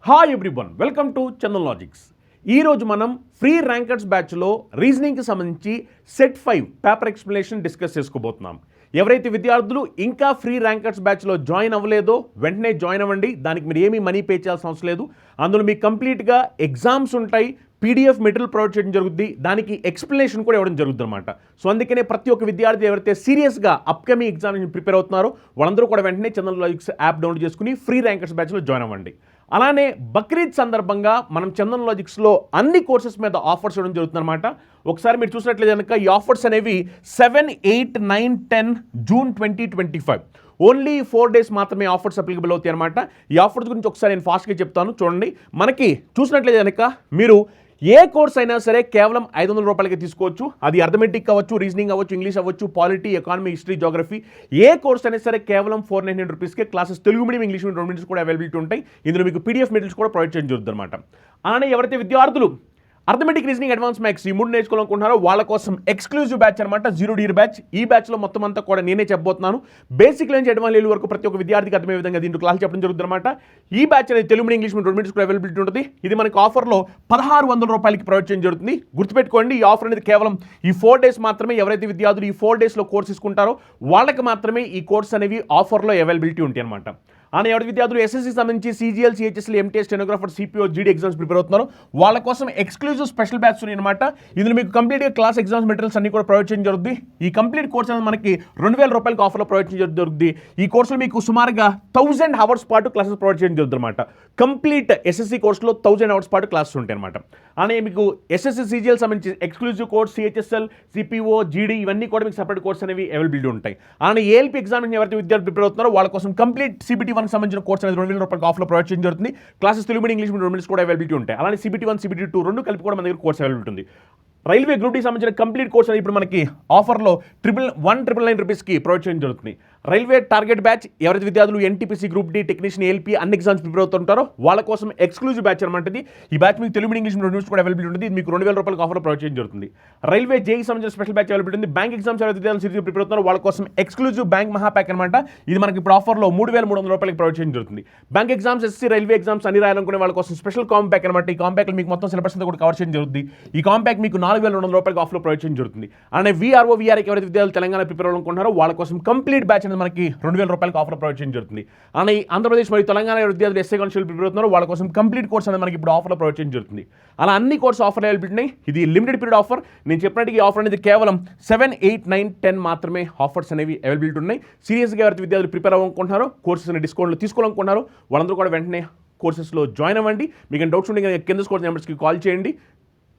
Hi everyone, welcome to Chandan logics. ఈరోజు మనం free rankers బ్యాచ్లో రీజనింగ్కి సంబంధించి సెట్ 5 పేపర్ ఎక్స్ప్లెనేషన్ డిస్కస్ చేసుకోబోతున్నాం. ఎవరైతే విద్యార్థులు ఇంకా ఫ్రీ ర్యాంకర్స్ బ్యాచ్లో జాయిన్ అవ్వలేదో వెంటనే జాయిన్ అవ్వండి. దానికి మీరు ఏమీ మనీ పే చేయాల్సిన అవసరం లేదు. అందులో మీకు కంప్లీట్గా ఎగ్జామ్స్ ఉంటాయి, పీడిఎఫ్ మెటీరియల్ ప్రొవైడ్ చేయడం జరుగుద్ది, దానికి ఎక్స్ప్లెనేషన్ కూడా ఇవ్వడం జరుగుతుంది అనమాట. సో అందుకనే ప్రతి ఒక్క విద్యార్థి ఎవరైతే సీరియస్గా అప్కమింగ్ ఎగ్జామినేషన్ ప్రిపేర్ అవుతున్నారో వాళ్ళందరూ కూడా వెంటనే చందన్ లాజిక్స్ యాప్ డౌన్లోడ్ చేసుకుని ఫ్రీ ర్యాంకర్స్ బ్యాచ్లో జాయిన్ అవ్వండి. అలానే బక్రీద్ సందర్భంగా మనం చందన్ లాజిక్స్లో అన్ని కోర్సెస్ మీద ఆఫర్స్ ఇవ్వడం జరుగుతుందన్నమాట. ఒకసారి మీరు చూసినట్లయితే కనుక ఈ ఆఫర్స్ అనేవి 7, 8, 9, 10 జూన్ 2025 ఓన్లీ 4 days మాత్రమే ఆఫర్స్ అప్లికబుల్ అవుతాయి అనమాట. ఈ ఆఫర్స్ గురించి ఒకసారి నేను ఫాస్ట్గా చెప్తాను చూడండి. మనకి చూసినట్లయితే కనుక మీరు ఏ కోర్స్ అయినా సరే కేవలం 500 రూపాయలకి తీసుకోవచ్చు. అది అర్థమెటిక్ అవ్వచ్చు, రీజనింగ్ అవ్వచ్చు, ఇంగ్లీష్ అవ్వచ్చు, పాలిటీ, ఎకానమీ, హిస్టరీ, జోగ్రఫీ, ఏ కోర్స్ అయినా సరే కేవలం 499 రూపీస్కే classes Telugu medium, English medium 2 mediums కూడా అవైలబిలిటీ ఉంటాయి. ఇందులో మీకు పీడిఎఫ్ మెటీరియల్స్ కూడా ప్రొవైడ్ చేయడం జరుగుతుంది అనమాట. అలానే ఎవరైతే విద్యార్థులు అర్థమెటిక్, రీజనింగ్, అడ్వాన్స్ మ్యాథ్స్ ఈ 3 నేర్చుకోవాలనుకుంటున్నారో వాళ్ళ కోసం ఎక్స్క్లూజివ్ బ్యాచ్ అనమాట, 0 DEAR బ్యాచ్. ఈ బ్యాచ్లో మొత్తం అంతా కూడా నేనే చెప్పబోతున్నాను. బేసిక్ నుంచి అడ్వాన్స్ లెవెల్ వరకు ప్రతి ఒక్క విద్యార్థికి అర్థమయ్యే విధంగా దీంట్లో క్లాస్ చెప్పడం జరుగుతుంది అనమాట. ఈ బ్యాచ్ అనేది Telugu medium, English medium 2 mediums కూడా అవైలబిలిటీ ఉంటుంది. ఇది మనకి ఆఫర్లో 1600 రూపాయలకి ప్రొవైడ్ చేయడం జరుగుతుంది. గుర్తుపెట్టుకోండి, ఈ ఆఫర్ అనేది కేవలం ఈ 4 days మాత్రమే. ఎవరైతే విద్యార్థులు ఈ 4 daysలో కోర్స్ తీసుకుంటారో వాళ్ళకి మాత్రమే ఈ కోర్స్ అనేవి ఆఫర్లో అవైలబిలిటీ ఉంటాయి అనమాట. అని ఎవరి విద్యార్థులు ఎస్ఎస్సి సంబంధించి CGL, CHSL, MTS, stenographer, CPO, జీడీ ఎగ్జామ్స్ ప్రిపేర్ అవుతున్నారు వాళ్ళ కోసం ఎక్స్క్లూజివ్ స్పెషల్ బ్యాచ్ ఉన్నాయి అనమాట. ఇందులో మీకు కంప్లీట్గా క్లాస్ ఎగ్జామ్స్ మెటీరియల్స్ అన్ని కూడా ప్రొవైడ్ చేయడం జరుగుతుంది. ఈ కంప్లీట్ కోర్స్ అనేది మనకి 2000 రూపాయలకి ఆఫర్లో ప్రొవైడ్ చేయడం జరుగుతుంది. ఈ కోర్సులో మీకు సుమారుగా 1000 hours పాటు క్లాసెస్ ప్రొవైడ్ చేయడం జరుగుతుంది అనమాట. కంప్లీట్ ఎస్ఎస్సి కోర్సులో 1000 hours పాటు క్లాసెస్ ఉంటాయి అనమాట. అని మీకు ఎస్ఎస్సి, సిజిఎల్ సంబంధించి ఎక్స్క్లూజివ్ కోర్స్, సిహెచ్ఎస్ఎల్, సిపిఓ, జీడీ ఇవన్నీ కూడా మీకు సపరేట్ కోర్స్ అనేవి అవైలబిలిటీ ఉంటాయి. అలానే ఏఎల్పీ ఎగ్జామినేషన్ ఎవరైతే విద్యార్థులు ప్రిపేర్ అవుతున్నారో వాళ్ళ కోసం కంప్లీట్ సిబిటీ 1 సంబంధించిన కోర్స్ అనేది 2000 రూపాయలకి ఆఫర్లో ప్రొవైడ్ చేయడం జరుగుతుంది. Classes Telugu medium, English medium 2 mediums కూడా అవైలబిలిటీ ఉంటాయి. అలానే సిబిటీ 1, సిబిటీ 2 రెండు కలిపి కూడా మన దగ్గర కోర్స్ అవైలబిలిటీ ఉంది. రైల్వే గ్రూప్ డి సంబంధించిన కంప్లీట్ కోర్స్ అనేది ఇప్పుడు మనకి ఆఫర్లో 1,999 రూపీస్కి ప్రొవైడ్ చేయడం జరుగుతుంది. రైల్వే టార్గెట్ బ్యాచ్ ఎవరైతే విద్యార్థులు NTPC, group D, technician, ALP అన్ని ఎగ్జామ్స్ ప్రిపేర్ అవుతుంటారో వాళ్ళ కోసం ఎక్స్క్లూజివ్ బ్యాచ్ అనమాట. ఈ బ్యాచ్ మీకు Telugu medium, English medium 2 mediums కూడా అవైలబిలిటీ ఉంటుంది. ఇది మీకు 2000 రూపాయలకి ఆఫర్లో ప్రొవైడ్ చేయడం జరుగుతుంది. రైల్వే జేఈ సంబంధించిన స్పెషల్ బ్యాచ్ అవైలబిలిటీ ఉంది. బ్యాంక్ ఎగ్జామ్స్ ఎవరైతే విద్యార్థులు సీరియస్ ప్రిపేర్ అవుతున్నారో వాళ్ళ కోసం ఎక్స్క్లూజివ్ బ్యాంక్ మహా ప్యాక్ అనమాట. ఇది మనకి ఇప్పుడు ఆఫర్లో 3300 రూపాయలకి ప్రొవైడ్ చేయడం జరుగుతుంది. Bank exams, SC, railway exams అన్ని రాయాలనుకునే వాళ్ళ కోసం స్పెషల్ కాంబో ప్యాక్ అనమాట. ఈ కాంబో ప్యాక్లో మీకు మొత్తం సిలబస్ అంతా కూడా కవర్ చేయడం జరుగుతుంది. ఈ కాంబో ప్యాక్ మీకు 4200 రూపాయలకి ఆఫర్లో ప్రొవైడ్ చేయడం జరుగుతుంది. అలానే వీఆర్ఓ, వీఆర్ఐకి ఎవరైతే విద్యార్థులు తెలంగాణ ప్రిపేర్ అవ్వాలనుకుంటున్నారో వాళ్ళ కోసం కంప్లీట్ బ్యాచ్ అనేది మనకి 2000 రూపాయలకి ఆఫర్ ప్రొవైడ్ చేయడం జరుగుతుంది. అలానే ఆంధ్రప్రదేశ్ మరియు తెలంగాణ విద్యార్థులు ఎస్ఐ కానిస్టేబుల్ ప్రిపేర్ అవుతున్నారో వాళ్ళ కోసం కంప్లీట్ కోర్స్ అనేది మనకి ఇప్పుడు ఆఫర్లో ప్రొవైడ్ చేయడం జరుగుతుంది. అలా అన్ని కోర్స్ ఆఫర్ అవైలబిలిటీ. ఇది లిమిటెడ్ పీరియడ్ ఆఫర్. నేను చెప్పినట్టు ఈ ఆఫర్ అనేది కేవలం 7, 8, 9, 10 మాత్రమే ఆఫర్స్ అనేవి అవైలబిలిటీ ఉన్నాయి. సీరియస్గా ఎవరైతే విద్యార్థులు ప్రిపేర్ అవ్వాలనుకుంటున్నారో కోర్సెస్ అనే డిస్కౌంట్లు తీసుకోవాలనుకుంటున్నారో వాళ్ళందరూ కూడా వెంటనే కోర్సెస్లో జాయిన్ అవ్వండి. మీకు డౌట్స్ ఉంటే కింద స్కోర్ నెంబర్స్కి కాల్ చేయండి.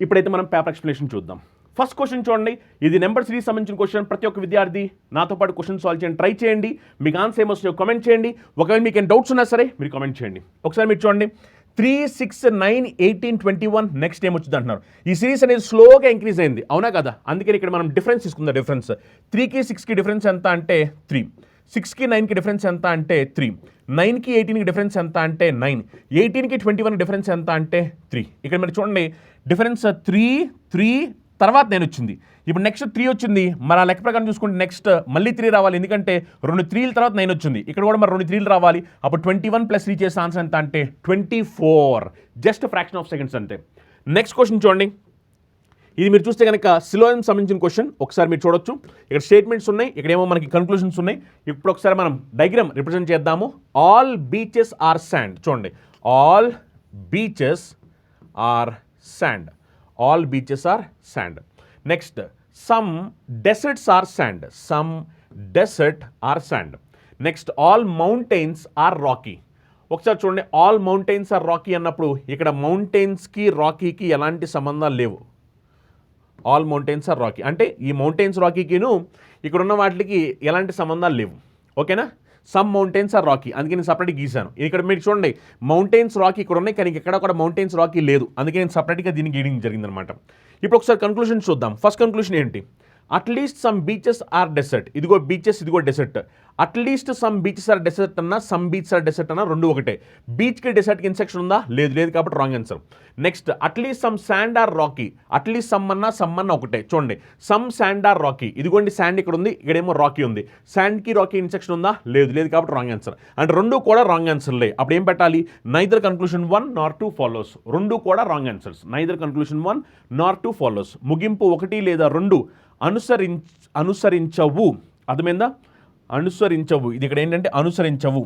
ఇప్పుడైతే మనం పేపర్ ఎక్స్ప్లెనేషన్ చూద్దాం. ఫస్ట్ క్వశ్చన్ చూడండి. ఇది నెంబర్ సిరీస్ సంబంధించిన క్వశ్చన్. ప్రతి ఒక్క విద్యార్థి నాతో పాటు క్వశ్చన్ సాల్వ్ చేయండి, ట్రై చేయండి. మీకు ఆన్సర్ ఏమొస్తుందో కామెంట్ చేయండి. ఒకవేళ మీకు ఏం డౌట్స్ ఉన్నా సరే మీరు కామెంట్ చేయండి. ఒకసారి మీరు చూడండి. 3, 6, 9, 18, 21 నెక్స్ట్ ఏం వచ్చింది అంటున్నారు. ఈ సిరీస్ అనేది స్లోగా ఇంక్రీజ్ అయింది, అవునా కదా? అందుకని ఇక్కడ మనం డిఫరెన్స్ తీసుకుందాం. డిఫరెన్స్ 3కి 6కి డిఫరెన్స్ ఎంత అంటే 3, 6కి 9కి డిఫరెన్స్ ఎంత అంటే 3, 9కి 18కి డిఫరెన్స్ ఎంత అంటే 9, 18కి 21 డిఫరెన్స్ ఎంత అంటే 3. ఇక్కడ మీరు చూడండి డిఫరెన్స్ 3 తర్వాత 9 వచ్చింది. ఇప్పుడు నెక్స్ట్ 3 వచ్చింది. మరి ఆ లెక్క ప్రకారం చూసుకుంటే నెక్స్ట్ మళ్ళీ 3 రావాలి, ఎందుకంటే 2 3ల తర్వాత 9 వచ్చింది. ఇక్కడ కూడా మరి 2 3లు రావాలి. అప్పుడు 21 + 3 చేసే ఆన్సర్ ఎంత అంటే 24. జస్ట్ ఫ్రాక్షన్ ఆఫ్ సెకండ్స్ అంతే. నెక్స్ట్ క్వశ్చన్ చూడండి. ఇది మీరు చూస్తే కనుక సిలోయం సంబంధించిన క్వశ్చన్. ఒకసారి మీరు చూడొచ్చు. ఇక్కడ స్టేట్మెంట్స్ ఉన్నాయి, ఇక్కడేమో మనకి కన్క్లూషన్స్ ఉన్నాయి. ఇప్పుడు ఒకసారి మనం డయాగ్రామ్ రిప్రజెంట్ చేద్దాము. All beaches are sand. చూడండి, all beaches are sand. All beaches are sand. Next some deserts are sand. Some desert are sand. Next all mountains are rocky. ఒకసారి చూడండి, ఆల్ మౌంటైన్స్ ఆర్ రాకీ అన్నప్పుడు ఇక్కడ మౌంటైన్స్కి రాకీకి ఎలాంటి సంబంధాలు లేవు. All mountains are Rocky అంటే ఈ మౌంటైన్స్ రాకీకిను ఇక్కడ ఉన్న వాటికి ఎలాంటి సంబంధాలు లేవు. ఓకేనా? సమ్ మౌంటైన్స్ ఆర్ రాకీ, అందుకే నేను సపరేట్గా గీసాను. ఇక్కడ మీరు చూడండి మౌంటైన్స్ రాకీ ఇక్కడ ఉన్నాయి, కానీ ఎక్కడ కూడా మౌంటైన్స్ రాకీ లేదు. అందుకే నేను సపరేట్గా దీన్ని గీయడం జరిగిందనమాట. ఇప్పుడు ఒకసారి కన్క్లూషన్ చూద్దాం. ఫస్ట్ కన్క్లూషన్ ఏంటి? At least some beaches are desert. ఇదిగో బీచెస్, ఇదిగో desert. At least some beaches are desert అన్నా, సమ్ బీచెస్ ఆర్ డెసర్ట్ అన్నా రెండు ఒకటే. బీచ్కి డెసర్ట్కి ఇన్సెక్షన్ ఉందా? లేదు, లేదు, కాబట్టి wrong answer. Next at least some sand are rocky. At least some అన్నా ఒకటే. చూడండి, సమ్ శాండ్ ఆర్ రాకీ. ఇదిగోండి శాండ్ ఇక్కడ ఉంది, ఇక్కడేమో రాకీ ఉంది. శాండ్కి రాకీ ఇన్సెక్షన్ ఉందా? లేదు, లేదు, కాబట్టి రాంగ్ ఆన్సర్. అంటే రెండు కూడా రాంగ్ ఆన్సర్లే. అప్పుడు ఏం పెట్టాలి? నైదర్ కన్క్లూషన్ 1 నార్ 2 ఫాలోస్. రెండు కూడా రాంగ్ ఆన్సర్స్. నైదర్ కన్క్లూషన్ 1 నార్ 2 ఫాలోస్. ముగింపు 1 లేదా 2 అనుసరించవు. అర్థమైందా? అనుసరించవు. ఇది ఇక్కడ ఏంటంటే అనుసరించవు.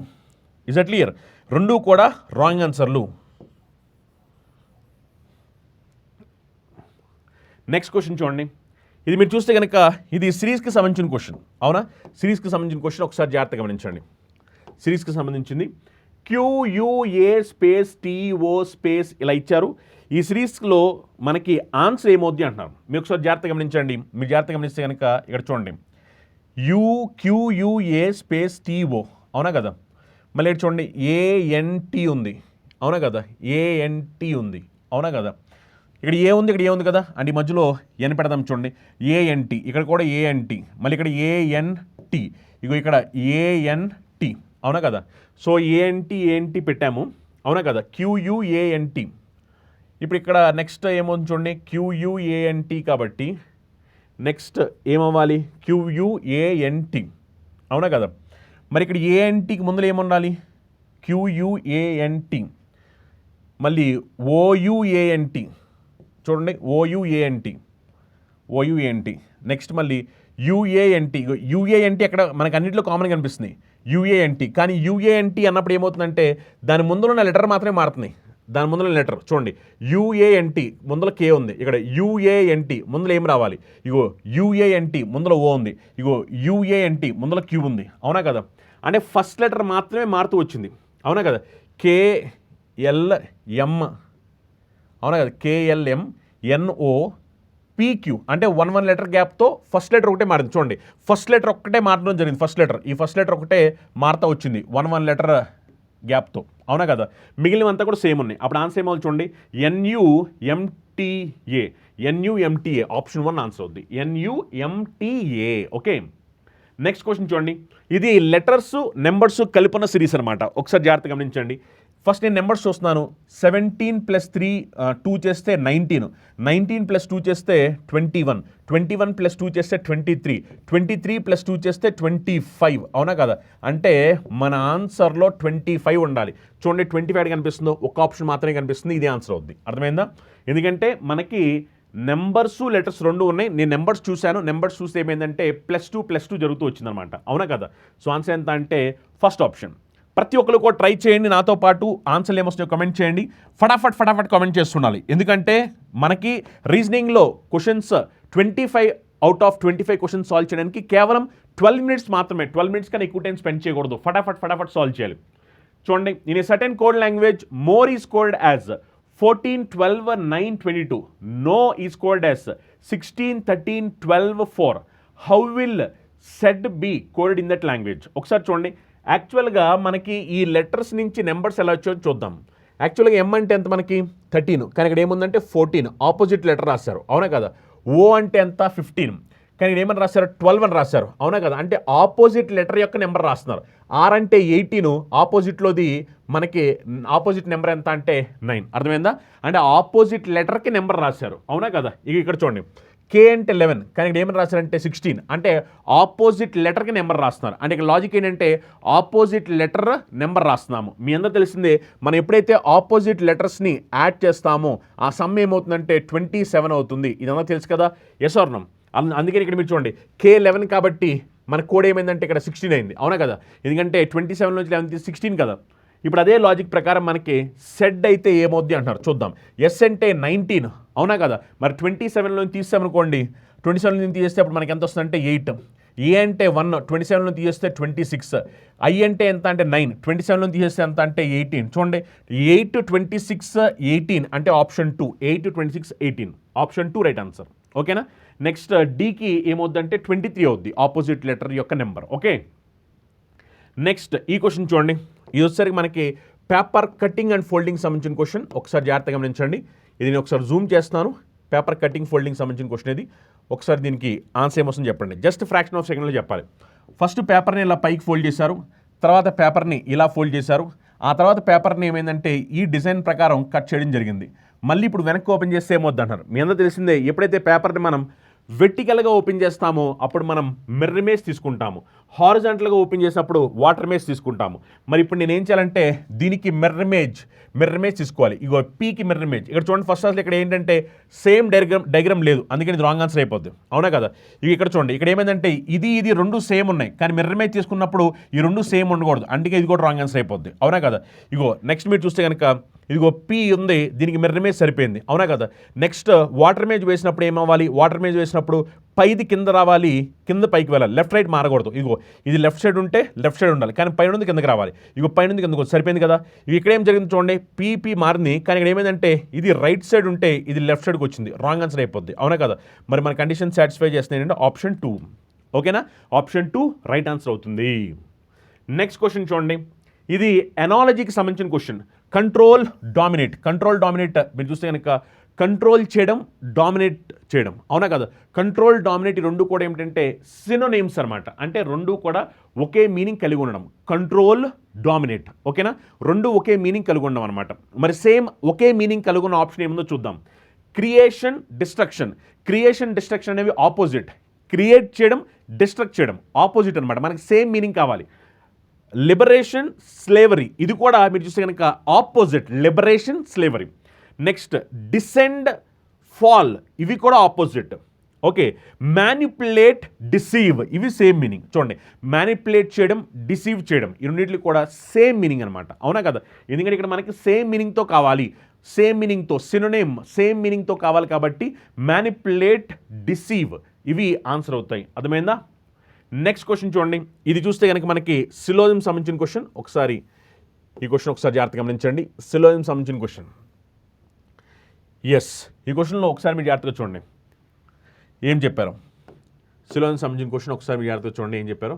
Is it clear? రెండు కూడా రాంగ్ ఆన్సర్లు. నెక్స్ట్ క్వశ్చన్ చూడండి. ఇది మీరు చూస్తే కనుక ఇది సిరీస్కి సంబంధించిన క్వశ్చన్. అవునా? సిరీస్కి సంబంధించిన క్వశ్చన్ ఒకసారి జాగ్రత్తగా గమనించండి. సిరీస్కి సంబంధించింది. QUA స్పేస్ TO స్పేస్ ఇలా ఇచ్చారు. ఈ సిరీస్లో మనకి ఆన్సర్ ఏమవుద్ది అంటున్నారు. మీరు ఒకసారి జాగ్రత్తగా గమనించండి. మీరు జాగ్రత్తగా గమనిస్తే కనుక ఇక్కడ చూడండి, QUA స్పేస్ TO. అవునా కదా? మళ్ళీ ఇక్కడ చూడండి ANT ఉంది. అవునా కదా? ANT ఉంది. అవునా కదా? ఇక్కడ ఏ ఉంది, ఇక్కడ ఏ ఉంది కదా, అంటే ఈ మధ్యలో ఎన్ పెడదాం. చూడండి ANT, ఇక్కడ కూడా ANT, మళ్ళీ ఇక్కడ ANT, ఇగో ఇక్కడ ANT. అవునా కదా? సో ANT పెట్టాము. అవునా కదా? QUANT. ఇప్పుడు ఇక్కడ నెక్స్ట్ ఏమవుతుంది చూడండి, QUANT కాబట్టి నెక్స్ట్ ఏమవ్వాలి? QUANT. అవునా కదా? మరి ఇక్కడ ANTకి ముందర ఏముండాలి? QUANT. మళ్ళీ OUANT. చూడండి OUANT. నెక్స్ట్ మళ్ళీ UANT. UANT అక్కడ మనకు అన్నింటిలో కామన్గా కనిపిస్తుంది UANT. కానీ UANT అన్నప్పుడు ఏమవుతుందంటే దాని ముందులో ఉన్న లెటర్ మాత్రమే మారుతుంది. దాని ముందులో లెటర్ చూడండి, UANT ముందులో K ఉంది. ఇక్కడ UANT ముందులో ఏం రావాలి? ఇగో UANT ముందులో O ఉంది. ఇగో UANT ముందులో Q ఉంది. అవునా కదా? అంటే ఫస్ట్ లెటర్ మాత్రమే మారుతూ వచ్చింది. అవునా కదా? KLM. అవునా కదా? KLMNOPQ అంటే 1 లెటర్ గ్యాప్తో ఫస్ట్ లెటర్ ఒకటే మారింది. చూడండి, ఫస్ట్ లెటర్ ఒక్కటే మారడం జరిగింది. ఈ ఫస్ట్ లెటర్ ఒకటే మారుతూ వచ్చింది 1 లెటర్ గ్యాప్తో. అవునా కదా? మిగిలినవంతా కూడా సేమ్ ఉన్నాయి. అప్పుడు ఆన్సర్ ఏమవుతుంది చూడండి, NUMTA. ఆప్షన్ 1 ఆన్సర్ అవుద్ది. NUMTA. ఓకే. నెక్స్ట్ క్వశ్చన్ చూడండి. ఇది లెటర్స్ నెంబర్స్ కలిపిన సిరీస్ అనమాట. ఒకసారి జాగ్రత్తగా గమనించండి. ఫస్ట్ నేను నెంబర్స్ చూస్తున్నాను. 17 + 3 2 చేస్తే 19. 19 + 2 చేస్తే 21. 21 + 2 చేస్తే 23. 23 + 2 చేస్తే 25. అవునా కదా? అంటే మన ఆన్సర్లో 25 ఉండాలి. చూడండి 25 కనిపిస్తుందో, ఒక ఆప్షన్ మాత్రమే కనిపిస్తుంది. ఇది ఆన్సర్ అవుద్ది. అర్థమైందా? ఎందుకంటే మనకి నెంబర్స్ లెటర్స్ రెండు ఉన్నాయి. నేను నెంబర్స్ చూశాను. నెంబర్స్ చూస్తే ఏమైందంటే +2 జరుగుతూ వచ్చిందనమాట. అవునా కదా? సో ఆన్సర్ ఎంత అంటే ఫస్ట్ ఆప్షన్. ప్రతి ఒక్కరు కూడా ట్రై చేయండి. నాతో పాటు ఆన్సర్లు ఏమొస్తాయో కమెంట్ చేయండి. ఫటాఫట్ కామెంట్ చేస్తుండాలి. ఎందుకంటే మనకి రీజనింగ్లో questions 25 out of 25 questions solve చేయడానికి కేవలం 12 మినిట్స్ మాత్రమే. 12 మినిట్స్ కన్నా ఎక్కువ టైం స్పెండ్ చేయకూడదు. ఫటాఫట్ సాల్వ్ చేయాలి. చూడండి, in a certain code language more is cold as 14, 12, 9, 22. No is called as 16, 13, 12, 4. How will said be coded in that language? ఒకసారి చూడండి. యాక్చువల్గా మనకి ఈ లెటర్స్ నుంచి నెంబర్స్ ఎలా వచ్చో చూద్దాం. యాక్చువల్గా M అంటే ఎంత మనకి 13, కానీ ఇక్కడ ఏముందంటే 14 ఆపోజిట్ లెటర్ రాశారు. అవునా కదా? O అంటే ఎంత 15, కానీ ఇక్కడ ఏమని రాశారు 12 అని రాశారు. అవునా కదా? అంటే ఆపోజిట్ లెటర్ యొక్క నెంబర్ రాస్తున్నారు. R అంటే 18, ఆపోజిట్లోది మనకి ఆపోజిట్ నెంబర్ ఎంత అంటే 9. అర్థమైందా? అంటే ఆపోజిట్ లెటర్కి నెంబర్ రాశారు. అవునా కదా? ఇక్కడ చూడండి, K అంటే 11, కానీ ఇక్కడ ఏమని రాశారంటే 16. అంటే ఆపోజిట్ లెటర్కి నెంబర్ రాస్తున్నారు. అంటే ఇక్కడ లాజిక్ ఏంటంటే ఆపోజిట్ లెటర్ నెంబర్ రాస్తున్నాము. మీ అందరూ తెలిసిందే, మనం ఎప్పుడైతే ఆపోజిట్ లెటర్స్ని యాడ్ చేస్తామో ఆ సమ్ ఏమవుతుందంటే 27 అవుతుంది. ఇదంతా తెలుసు కదా? Yes or no? అందుకని ఇక్కడ మీరు చూడండి, K11 కాబట్టి మన కోడ్ ఏమైందంటే ఇక్కడ 16 అయింది. అవునా కదా? ఎందుకంటే 27 నుంచి 11 16 కదా. ఇప్పుడు అదే లాజిక్ ప్రకారం మనకి సెడ్ అయితే ఏమవుద్ది అంటున్నారు. చూద్దాం. ఎస్ అంటే 19. అవునా కదా? మరి 27లో తీసామనుకోండి, 27 నుంచి తీసేస్తే అప్పుడు మనకి ఎంత వస్తుందంటే 8. ఏ అంటే 1, 27లో తీసేస్తే 26. ఐ అంటే ఎంత అంటే 9, 27లో తీసేస్తే ఎంత అంటే 18. చూడండి, 8, 26, 18 అంటే ఆప్షన్ 2. 8, 26, 18 option 2 right answer. ఓకేనా? నెక్స్ట్ డీకి ఏమవుద్దంటే 23 అవుద్ది ఆపోజిట్ లెటర్ యొక్క నెంబర్. ఓకే. నెక్స్ట్ ఈ క్వశ్చన్ చూడండి. ఇది వచ్చేసరికి మనకి పేపర్ కటింగ్ అండ్ ఫోల్డింగ్ సంబంధించిన క్వశ్చన్. ఒకసారి జాగ్రత్తగా గమనించండి. ఇది నేను ఒకసారి జూమ్ చేస్తాను. పేపర్ కటింగ్ ఫోల్డింగ్ సంబంధించిన క్వశ్చన్ ఇది. ఒకసారి దీనికి ఆన్సర్ ఏమొస్తుందో చెప్పండి. జస్ట్ ఫ్రాక్షన్ ఆఫ్ సెకండ్లో చెప్పాలి. ఫస్ట్ పేపర్ని ఇలా పైకి ఫోల్డ్ చేశారు, తర్వాత పేపర్ని ఇలా ఫోల్డ్ చేశారు, ఆ తర్వాత పేపర్ని ఏమైందంటే ఈ డిజైన్ ప్రకారం కట్ చేయడం జరిగింది. మళ్ళీ ఇప్పుడు వెనక్కి ఓపెన్ చేస్తే ఏమొద్దంటారు. మీ అందరూ తెలిసిందే, ఎప్పుడైతే పేపర్ని మనం వెర్టికల్గా ఓపెన్ చేస్తామో అప్పుడు మనం మిర్రర్ ఇమేజ్ తీసుకుంటాము, హారిజాంటల్గా ఓపెన్ చేసినప్పుడు వాటర్ ఇమేజ్ తీసుకుంటాము. మరి ఇప్పుడు నేను ఏం చేయాలంటే దీనికి మిర్రర్ ఇమేజ్ తీసుకోవాలి. ఇగో పీకి మిర్రర్ ఇమేజ్. ఇక్కడ చూడండి, ఫస్ట్ అసలు ఇక్కడ ఏంటంటే సేమ్ డయాగ్రామ్ లేదు, అందుకని ఇది రాంగ్ ఆన్సర్ అయిపోద్ది. అవునా కదా? ఇవి ఇక్కడ చూడండి, ఇక్కడ ఏమైందంటే ఇది రెండు సేమ్ ఉన్నాయి, కానీ మిర్రర్ ఇమేజ్ తీసుకున్నప్పుడు ఈ రెండు సేమ్ ఉండకూడదు, అందుకే ఇది కూడా రాంగ్ ఆన్సర్ అయిపోద్ది. అవునా కదా? ఇగో నెక్స్ట్ మీరు చూస్తే కనుక ఇదిగో పీ ఉంది, దీనికి మిర్రర్ ఇమేజ్ సరిపోయింది. అవునా కదా? నెక్స్ట్ వాటర్ ఇమేజ్ వేసినప్పుడు ఏమవ్వాలి, వాటర్ ఇమేజ్ వేసినప్పుడు పైది కింద రావాలి, కింద పైకి వెళ్ళాలి, లెఫ్ట్ రైట్ మారకూడదు. ఇదిగో ఇది లెఫ్ట్ సైడ్ ఉంటే లెఫ్ట్ సైడ్ ఉండాలి, కానీ పైన ఉంది కిందకి రావాలి. ఇగో పైన ఉంది కిందకు సరిపోయింది కదా? ఇవి ఇక్కడ ఏం జరిగింది చూడండి, పీపీ మారింది, కానీ ఇక్కడ ఏమైందంటే ఇది రైట్ సైడ్ ఉంటే ఇది లెఫ్ట్ సైడ్కి వచ్చింది, రాంగ్ ఆన్సర్ అయిపోద్ది. అవునా కదా? మరి మన కండిషన్ సాటిస్ఫై చేస్తున్నాయి ఏంటంటే ఆప్షన్ 2. ఓకేనా? ఆప్షన్ 2 రైట్ ఆన్సర్ అవుతుంది. నెక్స్ట్ క్వశ్చన్ చూడండి, ఇది ఎనాలజీకి సంబంధించిన క్వశ్చన్. కంట్రోల్ డామినేట్ మీరు చూస్తే కనుక కంట్రోల్ చేయడం, డామినేట్ చేయడం. అవునా కదా? కంట్రోల్ డామినేట్ ఈ రెండు కూడా ఏమిటంటే సినోనిమ్స్ అనమాట. అంటే రెండు కూడా ఒకే మీనింగ్ కలిగి ఉండడం. కంట్రోల్ డామినేట్, ఓకేనా? రెండు ఒకే మీనింగ్ కలిగి ఉండడం అనమాట. మరి సేమ్ ఒకే మీనింగ్ కలిగి ఉన్న ఆప్షన్ ఏముందో చూద్దాం. క్రియేషన్ డిస్ట్రక్షన్ అనేవి ఆపోజిట్. క్రియేట్ చేయడం, డిస్ట్రక్ట్ చేయడం ఆపోజిట్ అనమాట. మనకి సేమ్ మీనింగ్ కావాలి. లిబరేషన్, స్లేవరీ ఇది కూడా మీరు చూస్తే కనుక opposite, liberation, slavery. Next descend, fall ఇవి కూడా ఆపోజిట్. ఓకే, మ్యానిపులేట్, డిసీవ్ ఇవి సేమ్ మీనింగ్. చూడండి, మ్యానిపులేట్ చేయడం, డిసీవ్ చేయడం ఈ రెండింటికి కూడా సేమ్ మీనింగ్ అనమాట. అవునా కదా? ఎందుకంటే ఇక్కడ మనకి సేమ్ మీనింగ్తో కావాలి, సేమ్ మీనింగ్తో సినోనిమ్ సేమ్ మీనింగ్తో కావాలి కాబట్టి మ్యానిపులేట్, డిసీవ్ ఇవి ఆన్సర్ అవుతాయి. అర్థమైందా? నెక్స్ట్ క్వశ్చన్ చూడండి, ఇది చూస్తే కనుక మనకి సిలోనిమ్ సంబంధించిన క్వశ్చన్. ఒకసారి ఈ క్వశ్చన్ ఒకసారి జాగ్రత్తగా గమనించండి. సిలోనిమ్ సంబంధించిన క్వశ్చన్. ఎస్, ఈ క్వశ్చన్లో ఒకసారి మీరు జాగ్రత్తగా చూడండి ఏం చెప్పారు. సిలోనిమ్ సంబంధించిన క్వశ్చన్ ఒకసారి మీరు జాగ్రత్తగా చూడండి ఏం చెప్పారు.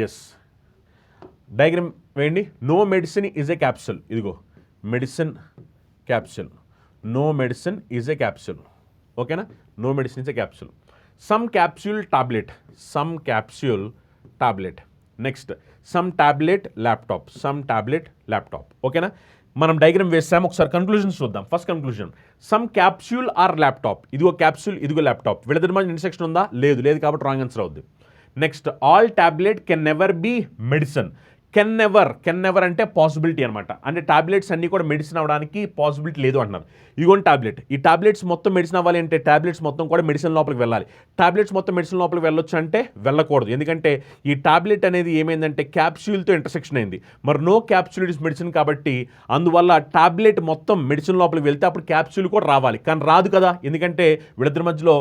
ఎస్, డయాగ్రామ్ వేయండి. No medicine is a capsule. ఇదిగో medicine capsule, no medicine is a capsule. ఓకేనా? No medicine is a capsule. Some capsule tablet. Next some tablet laptop. ఓకేనా? మనం డయాగ్రామ్ వేసాము. ఒకసారి కన్క్లూజన్స్ చూద్దాం. First conclusion, some capsule are laptop. ఇదిగో capsule, ఇదిగో laptop. వీళ్ళిద్దరి మధ్య ఇంటర్సెక్షన్ ఉందా? లేదు కాబట్టి రాంగ్ ఆన్సర్ అవుద్ది. Next all tablet can never be medicine. Can never అంటే పాసిబిలిటీ అనమాట. అంటే టాబ్లెట్స్ అన్నీ కూడా మెడిసిన్ అవ్వడానికి పాసిబిలిటీ లేదు అంటున్నారు. ఇదిగోండి టాబ్లెట్, ఈ టాబ్లెట్స్ మొత్తం మెడిసిన్ అవ్వాలి అంటే టాబ్లెట్స్ మొత్తం కూడా మెడిసిన్ లోపలికి వెళ్ళాలి. టాబ్లెట్స్ మొత్తం మెడిసిన్ లోపలికి వెళ్ళొచ్చు అంటే వెళ్ళకూడదు, ఎందుకంటే ఈ టాబ్లెట్ అనేది ఏమైందంటే క్యాప్సూల్తో ఇంటర్సెక్షన్ అయింది. మరి నో క్యాప్సూల్ ఇస్ మెడిసిన్ కాబట్టి అందువల్ల టాబ్లెట్ మొత్తం మెడిసిన్ లోపలికి వెళ్తే అప్పుడు క్యాప్సూల్ కూడా రావాలి, కానీ రాదు కదా, ఎందుకంటే వీళ్ళిద్దరి మధ్యలో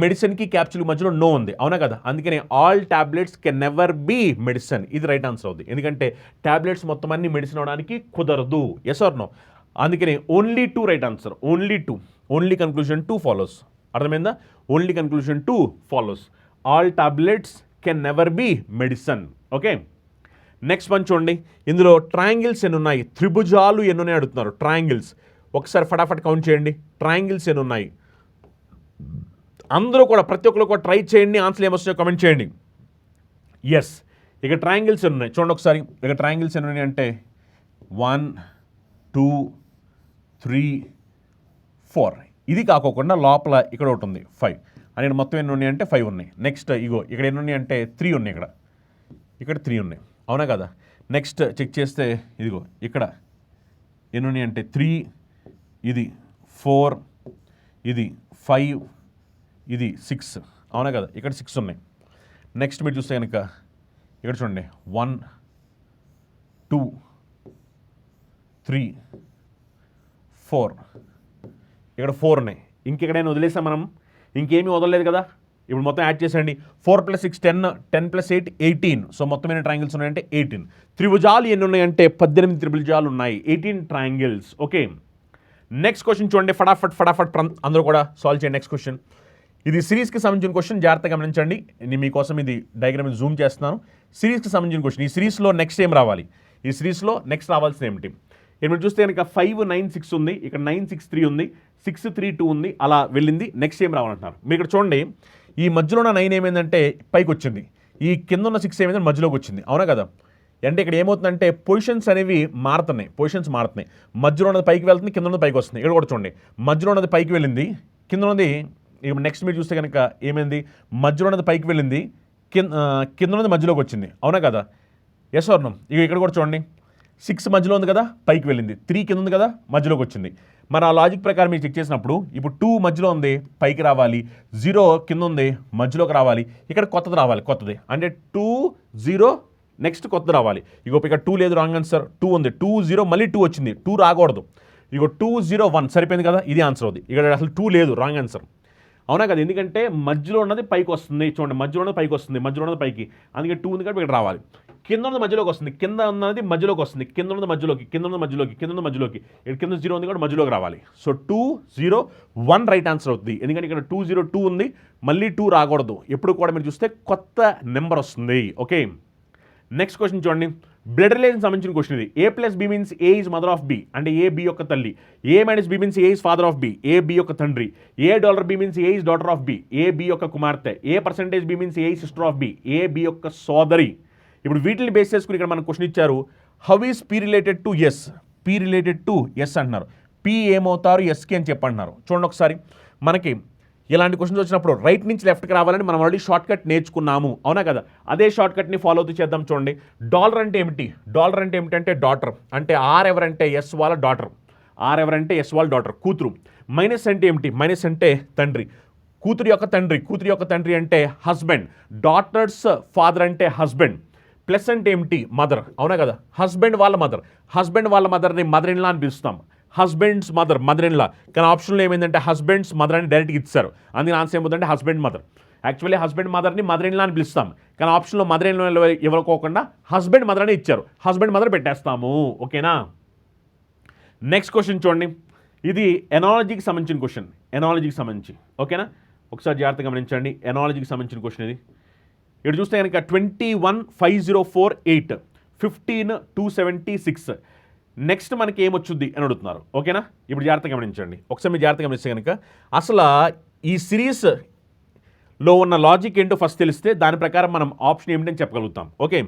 మెడిసిన్కి క్యాప్సూల్ మధ్యలో నో ఉంది. అవునా కదా? అందుకని all tablets can never be medicine ఇది రైట్ ఆన్సర్ అవుతుంది. ఎందుకంటే టాబ్లెట్స్ మొత్తం అన్ని మెడిసిన్ అవడానికి కుదరదు. Yes or no? అందుకని only 2 right answer. Only conclusion 2 follows. అర్థమైందా? Only conclusion 2 follows. All tablets can never be medicine. Okay, next one చూడండి. ఇందులో ట్రయాంగిల్స్ ఎన్ని ఉన్నాయి, త్రిభుజాలు ఎన్ని ఉన్నాయి అడుగుతున్నారు. ట్రయాంగిల్స్ ఒకసారి ఫటాఫట్ కౌంట్ చేయండి. ట్రయాంగిల్స్ ఎన్ని ఉన్నాయి అందరూ కూడా, ప్రతి ఒక్కరు కూడా ట్రై చేయండి. ఆన్సర్ ఏమొస్తాయో కామెంట్ చేయండి. ఎస్, ఇక ట్రయాంగిల్స్ ఎన్ని ఉన్నాయి చూడండి ఒకసారి. ఇక ట్రయాంగిల్స్ ఎన్ని ఉన్నాయి అంటే 1 2 3 4. ఇది కాకోకుండా లోపల ఇక్కడ ఒకటి ఉంది 5. అని మొత్తం ఎన్ని ఉన్నాయి అంటే 5 ఉన్నాయి. నెక్స్ట్ ఇగో ఇక్కడ ఎన్ని ఉన్నాయి అంటే 3 ఉన్నాయి. ఇక్కడ 3 ఉన్నాయి. అవునా కదా? నెక్స్ట్ చెక్ చేస్తే ఇదిగో ఇక్కడ ఎన్ని ఉన్నాయి అంటే 3, ఇది 4, ఇది 5, ఇది 6. అవునా కదా? ఇక్కడ 6 ఉన్నాయి. నెక్స్ట్ మీరు చూస్తే కనుక ఇక్కడ చూడండి 1 2 3 4. ఇక్కడ 4 ఉన్నాయి. ఇంకెక్కడైనా వదిలేసాం మనం? ఇంకేమీ వదలలేదు కదా. ఇప్పుడు మొత్తం యాడ్ చేసేయండి. 4 + 6 10, 10 + 8 18. సో మొత్తం ఎన్ని ట్రయాంగిల్స్ ఉన్నాయంటే 18. త్రిభుజాలు ఎన్ని ఉన్నాయంటే 18 త్రిభుజాలు ఉన్నాయి, 18 ట్రయాంగిల్స్. ఓకే, నెక్స్ట్ క్వశ్చన్ చూడండి. ఫటాఫట్ అందరూ కూడా సాల్వ్ చేయండి. నెక్స్ట్ క్వశ్చన్, ఇది సిరీస్కి సంబంధించిన క్వశ్చన్. జాగ్రత్తగా గమనించండి. నేను మీకోసం ఇది డయాగ్రామ్ జూమ్ చేస్తున్నాను. సిరీస్కి సంబంధించిన క్వశ్చన్. ఈ సిరీస్లో నెక్స్ట్ ఏం రావాలి, ఈ సిరీస్లో నెక్స్ట్ రావాల్సిన ఏమిటి? మీరు చూస్తే కనుక 5 9 6 ఉంది, ఇక్కడ 9 6 3 ఉంది, 6 3 2 ఉంది, అలా వెళ్ళింది. నెక్స్ట్ ఏం రావాలంటున్నారు. మీరు ఇక్కడ చూడండి, ఈ మధ్యలో ఉన్న 9 ఏమైందంటే పైకి వచ్చింది, ఈ కింద ఉన్న 6 ఏమైందంటే మధ్యలోకి వచ్చింది. అవునా కదా? అంటే ఇక్కడ ఏమవుతుందంటే పొజిషన్స్ అనేవి మారుతున్నాయి, మధ్యలో ఉన్నది పైకి వెళ్తుంది, కింద ఉన్నది పైకి వస్తుంది. ఇక్కడ కూడా చూడండి, మధ్యలో ఉన్నది పైకి వెళ్ళింది, కింద ఉన్నది నెక్స్ట్ మీరు చూస్తే కనుక ఏమైంది, మధ్యలో ఉన్నది పైకి వెళ్ళింది, కింద ఉన్నది మధ్యలోకి వచ్చింది. అవునా కదా? Yes or no? ఇక ఇక్కడ కూడా చూడండి, 6 మధ్యలో ఉంది కదా, పైకి వెళ్ళింది, 3 కింద ఉంది కదా, మధ్యలోకి వచ్చింది. మరి ఆ లాజిక్ ప్రకారం మీరు చెక్ చేసినప్పుడు ఇప్పుడు 2 మధ్యలో ఉంది, పైకి రావాలి, 0 కింద ఉంది, మధ్యలోకి రావాలి, ఇక్కడ కొత్తది రావాలి, కొత్తది అంటే 2 0 నెక్స్ట్ కొత్తది రావాలి. ఇగో ఇక్కడ 2 లేదు, రాంగ్ ఆన్సర్. 2 ఉంది, 2 0 మళ్ళీ 2 వచ్చింది, 2 రాకూడదు. ఇగో 2 0 1 సరిపోయింది కదా, ఇది ఆన్సర్ అవుతుంది. ఇక్కడ అసలు 2 లేదు, రాంగ్ ఆన్సర్. అవునా కదా? ఎందుకంటే మధ్యలో ఉన్నది పైకి వస్తుంది, చూడండి మధ్యలో ఉన్నది పైకి వస్తుంది, మధ్యలో ఉన్నది పైకి, అందుకే 2 ఉంది కాబట్టి ఇక్కడ రావాలి. కింద ఉన్నది మధ్యలోకి వస్తుంది, కింద ఉన్నది మధ్యలోకి వస్తుంది, కింద ఉన్నది మధ్యలోకి, కింద ఉన్నది మధ్యలోకి, కింద ఉన్నది మధ్యలోకి, ఇక్కడ కింద 0 ఉంది కాబట్టి మధ్యలోకి రావాలి. సో 2 0 1 రైట్ ఆన్సర్ అవుతుంది. ఎందుకంటే ఇక్కడ 2 0 2 ఉంది, మళ్ళీ 2 రాకూడదు. ఎప్పుడు కూడా మీరు చూస్తే కొత్త నెంబర్ వస్తుంది. ఓకే, నెక్స్ట్ క్వశ్చన్ చూడండి, బ్లడ్ రిలేషన్ సంబంధించిన క్వశ్చన్ ఇది. A plus B means A is mother of B, అంటే ఏ బి యొక్క తల్లి. A minus B means A is father of B, A B యొక్క తండ్రి. $A B means A is daughter of B, A B యొక్క కుమార్తె. A% B means A is sister of B, A B యొక్క సోదరి. ఇప్పుడు వీటిని base చేసుకుని ఇక్కడ మనకు క్వశ్చన్ ఇచ్చారు, how is P related to S, P related to S అంటున్నారు. పి ఏమవుతారు ఎస్కి అని చెప్పంటున్నారు. చూడండి ఒకసారి, మనకి ఇలాంటి క్వశ్చన్స్ వచ్చినప్పుడు రైట్ నుంచి లెఫ్ట్కి రావాలని మనం ఆల్రెడీ షార్ట్ కట్ నేర్చుకున్నాము. అవునా కదా? అదే షార్ట్ కట్ని ఫాలో అవుతూ చేద్దాం. చూడండి, డాలర్ అంటే ఏమిటి? డాలర్ అంటే ఏమిటంటే డాటర్, అంటే ఆర్ ఎవరంటే ఎస్ వాళ్ళ డాటర్, ఆర్ ఎవరంటే ఎస్ వాళ్ళ డాటర్, కూతురు. మైనస్ అంటే ఏమిటి? మైనస్ అంటే తండ్రి, కూతురు యొక్క తండ్రి, కూతురు యొక్క తండ్రి అంటే హస్బెండ్, డాటర్స్ ఫాదర్ అంటే హస్బెండ్. ప్లస్ అంటే ఏమిటి? మదర్. అవునా కదా? హస్బెండ్ వాళ్ళ మదర్, హస్బెండ్ వాళ్ళ మదర్ని మదర్ ఇన్ లా అని పిలుస్తాం, హస్బెండ్స్ మదర్, మదర్ ఇన్ లా. కానీ ఆప్షన్లో ఏమైందంటే హస్బెండ్స్ మదర్ అని డైరెక్ట్గా ఇచ్చారు, అందుకని ఆన్సర్ ఏమవుతుందంటే హస్బెండ్ మదర్. యాక్చువల్లీ హస్బెండ్ మదర్ని మదర్ ఇన్ లా అని పిలుస్తాం, కానీ ఆప్షన్లో మదర్ ఇన్ లా ఇవ్వకోకుండా హస్బెండ్ మదర్ అని ఇచ్చారు, హస్బెండ్ మదర్ పెట్టేస్తాము. ఓకేనా? నెక్స్ట్ క్వశ్చన్ చూడండి, ఇది ఎనాలజీకి సంబంధించిన క్వశ్చన్, ఎనాలజీకి సంబంధించి. ఓకేనా? ఒకసారి జాగ్రత్తగా గమనించండి, ఎనాలజీకి సంబంధించిన క్వశ్చన్ ఇది. ఇక్కడ చూస్తే కనుక 21,5048, 15,276. నెక్స్ట్ మనకి ఏమొచ్చుద్ది అని అడుగుతున్నారు. ఓకేనా? ఇప్పుడు జాగ్రత్తగా గమనించండి, ఒకసారి మీరు జాగ్రత్తగా గమనిస్తే కనుక అసలు ఈ సిరీస్లో ఉన్న లాజిక్ ఏంటో ఫస్ట్ తెలిస్తే దాని ప్రకారం మనం ఆప్షన్ ఏమిటని చెప్పగలుగుతాం. ఓకే,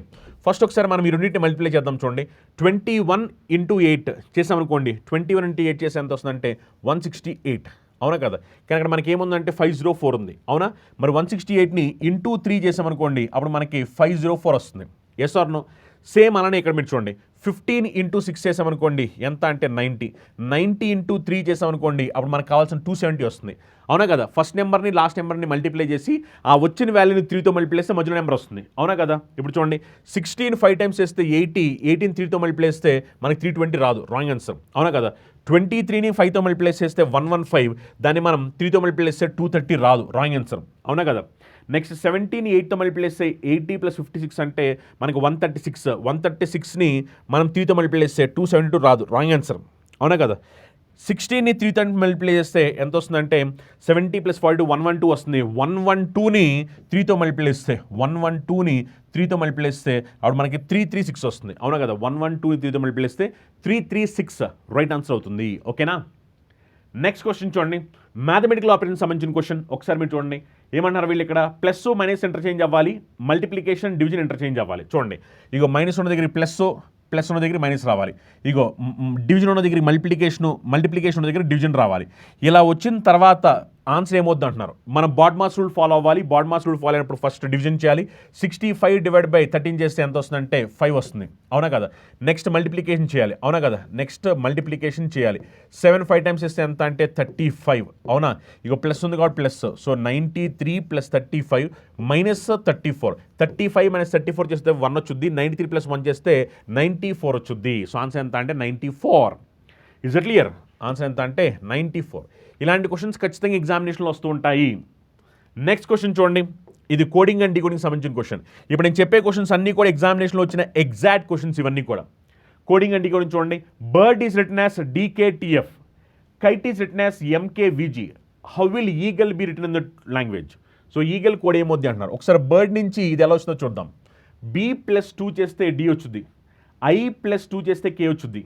ఫస్ట్ ఒకసారి మనం ఈ రెండింటిని మల్టిప్లై చేద్దాం. చూడండి, 21 × 8 చేసామనుకోండి, 21 × 8 చేస్తే ఎంత వస్తుందంటే 168. అవునా కదా? కానీ అక్కడ మనకి ఏముందంటే 504 ఉంది. అవునా? మరి 168ని ఇంటూ 3 చేసామనుకోండి, అప్పుడు మనకి 504 వస్తుంది. Yes or no? సేమ్ అలానే ఇక్కడ మీరు చూడండి, 15 × 6 చేసామనుకోండి ఎంత అంటే 90, 90 × 3 చేసామనుకోండి అప్పుడు మనకు కావాల్సిన 270 వస్తుంది. అవునా కదా? ఫస్ట్ నెంబర్ని లాస్ట్ నెంబర్ని మల్టిప్లై చేసి ఆ వచ్చిన వాల్యూని 3తో మల్టిప్లై చేస్తే మధ్యలో నెంబర్ వస్తుంది. అవునా కదా? ఇప్పుడు చూడండి, 16 5 టైమ్స్ చేస్తే 80, 18 3తో మల్టిప్లై చేస్తే మనకి 320 రాదు, రాంగ్ ఆన్సర్. అవునా కదా? 23ని 5తో మల్టిప్లై చేస్తే 115, దాన్ని మనం 3తో మల్టిప్లై చేస్తే 230 రాదు, రాంగ్ ఆన్సర్. అవునా కదా? నెక్స్ట్ 17ని 8తో మల్టిప్లై చేస్తే 80 + 56 అంటే మనకి 136, 136ని మనం 3తో మల్టిప్లై చేస్తే 272 రాదు, రాంగ్ ఆన్సర్. అవునా కదా? 16ని 3తో మల్టిప్లై చేస్తే ఎంత వస్తుందంటే 70 + 42 112 వస్తుంది. 112ని 3తో మల్టిప్లై చేస్తే 112ని 3తో మల్టిప్లై చేస్తే అప్పుడు మనకి 336 వస్తుంది. అవునా కదా? 112ని 3తో మల్టిప్లై చేస్తే 336 రైట్ ఆన్సర్ అవుతుంది. ఓకేనా? నెక్స్ట్ క్వశ్చన్ చూడండి, మ్యాథమెటికల్ ఆపరేషన్ సంబంధించిన క్వశ్చన్. ఒకసారి మీరు చూడండి, ఏమన్నారు వీళ్ళు ఇక్కడ, ప్లస్ మైనస్ ఇంటర్చేంజ్ అవ్వాలి, మల్టిప్లికేషన్ డివిజన్ ఇంటర్చేంజ్ అవ్వాలి. చూడండి, ఇగో మైనస్ ఉన్న దగ్గర ప్లస్, ప్లస్ ఉన్న దగ్గర మైనస్ రావాలి. ఇగో డివిజన్ ఉన్న దగ్గర మల్టిప్లికేషన్ ఉన్న దగ్గర డివిజన్ రావాలి. ఇలా వచ్చిన తర్వాత ఆన్సర్ ఏమవుద్ది అంటున్నారు. మనం బాడ్ మాస్ రూల్ ఫాలో అవ్వాలి. బాడ్ మాస్ రూల్ ఫాలో అయినప్పుడు ఫస్ట్ డివిజన్ చేయాలి. 65 / 13 చేస్తే ఎంత వస్తుందంటే 5 వస్తుంది. అవునా కదా? నెక్స్ట్ మల్టిప్లికేషన్ చేయాలి. అవునా కదా? నెక్స్ట్ మల్టిప్లికేషన్ చేయాలి. 7 5 టైమ్స్ చేస్తే ఎంత అంటే 35. అవునా? ఇక ప్లస్ ఉంది కాబట్టి ప్లస్, సో 93 + 35 - 34. 35 - 34 చేస్తే 1 వచ్చుద్ది. 93 + 1 చేస్తే 94 వచ్చుద్ది. సో ఆన్సర్ ఎంత అంటే 94. Is it clear? ఆన్సర్ ఎంత అంటే 94. ఇలాంటి క్వశ్చన్స్ ఖచ్చితంగా ఎగ్జామినేషన్లో వస్తూ ఉంటాయి. నెక్స్ట్ క్వశ్చన్ చూడండి, ఇది కోడింగ్ అండ్ డీకోడింగ్ సంబంధించిన క్వశ్చన్. ఇప్పుడు నేను చెప్పే క్వశ్చన్స్ అన్నీ కూడా ఎగ్జామినేషన్లో వచ్చిన ఎగ్జాక్ట్ క్వశ్చన్స్ ఇవన్నీ కూడా. కోడింగ్ అండ్ డీకోడింగ్ చూడండి, bird is written as DKTF, kite is written as MKVG, how will eagle be written in the language? So eagle code ఏమొద్ది అంటున్నారు. ఒకసారి బర్డ్ నుంచి ఇది ఎలా వచ్చిందో చూద్దాం. B+2 చేస్తే D వచ్చుద్ది, I+2 చేస్తే K వచ్చుద్ది,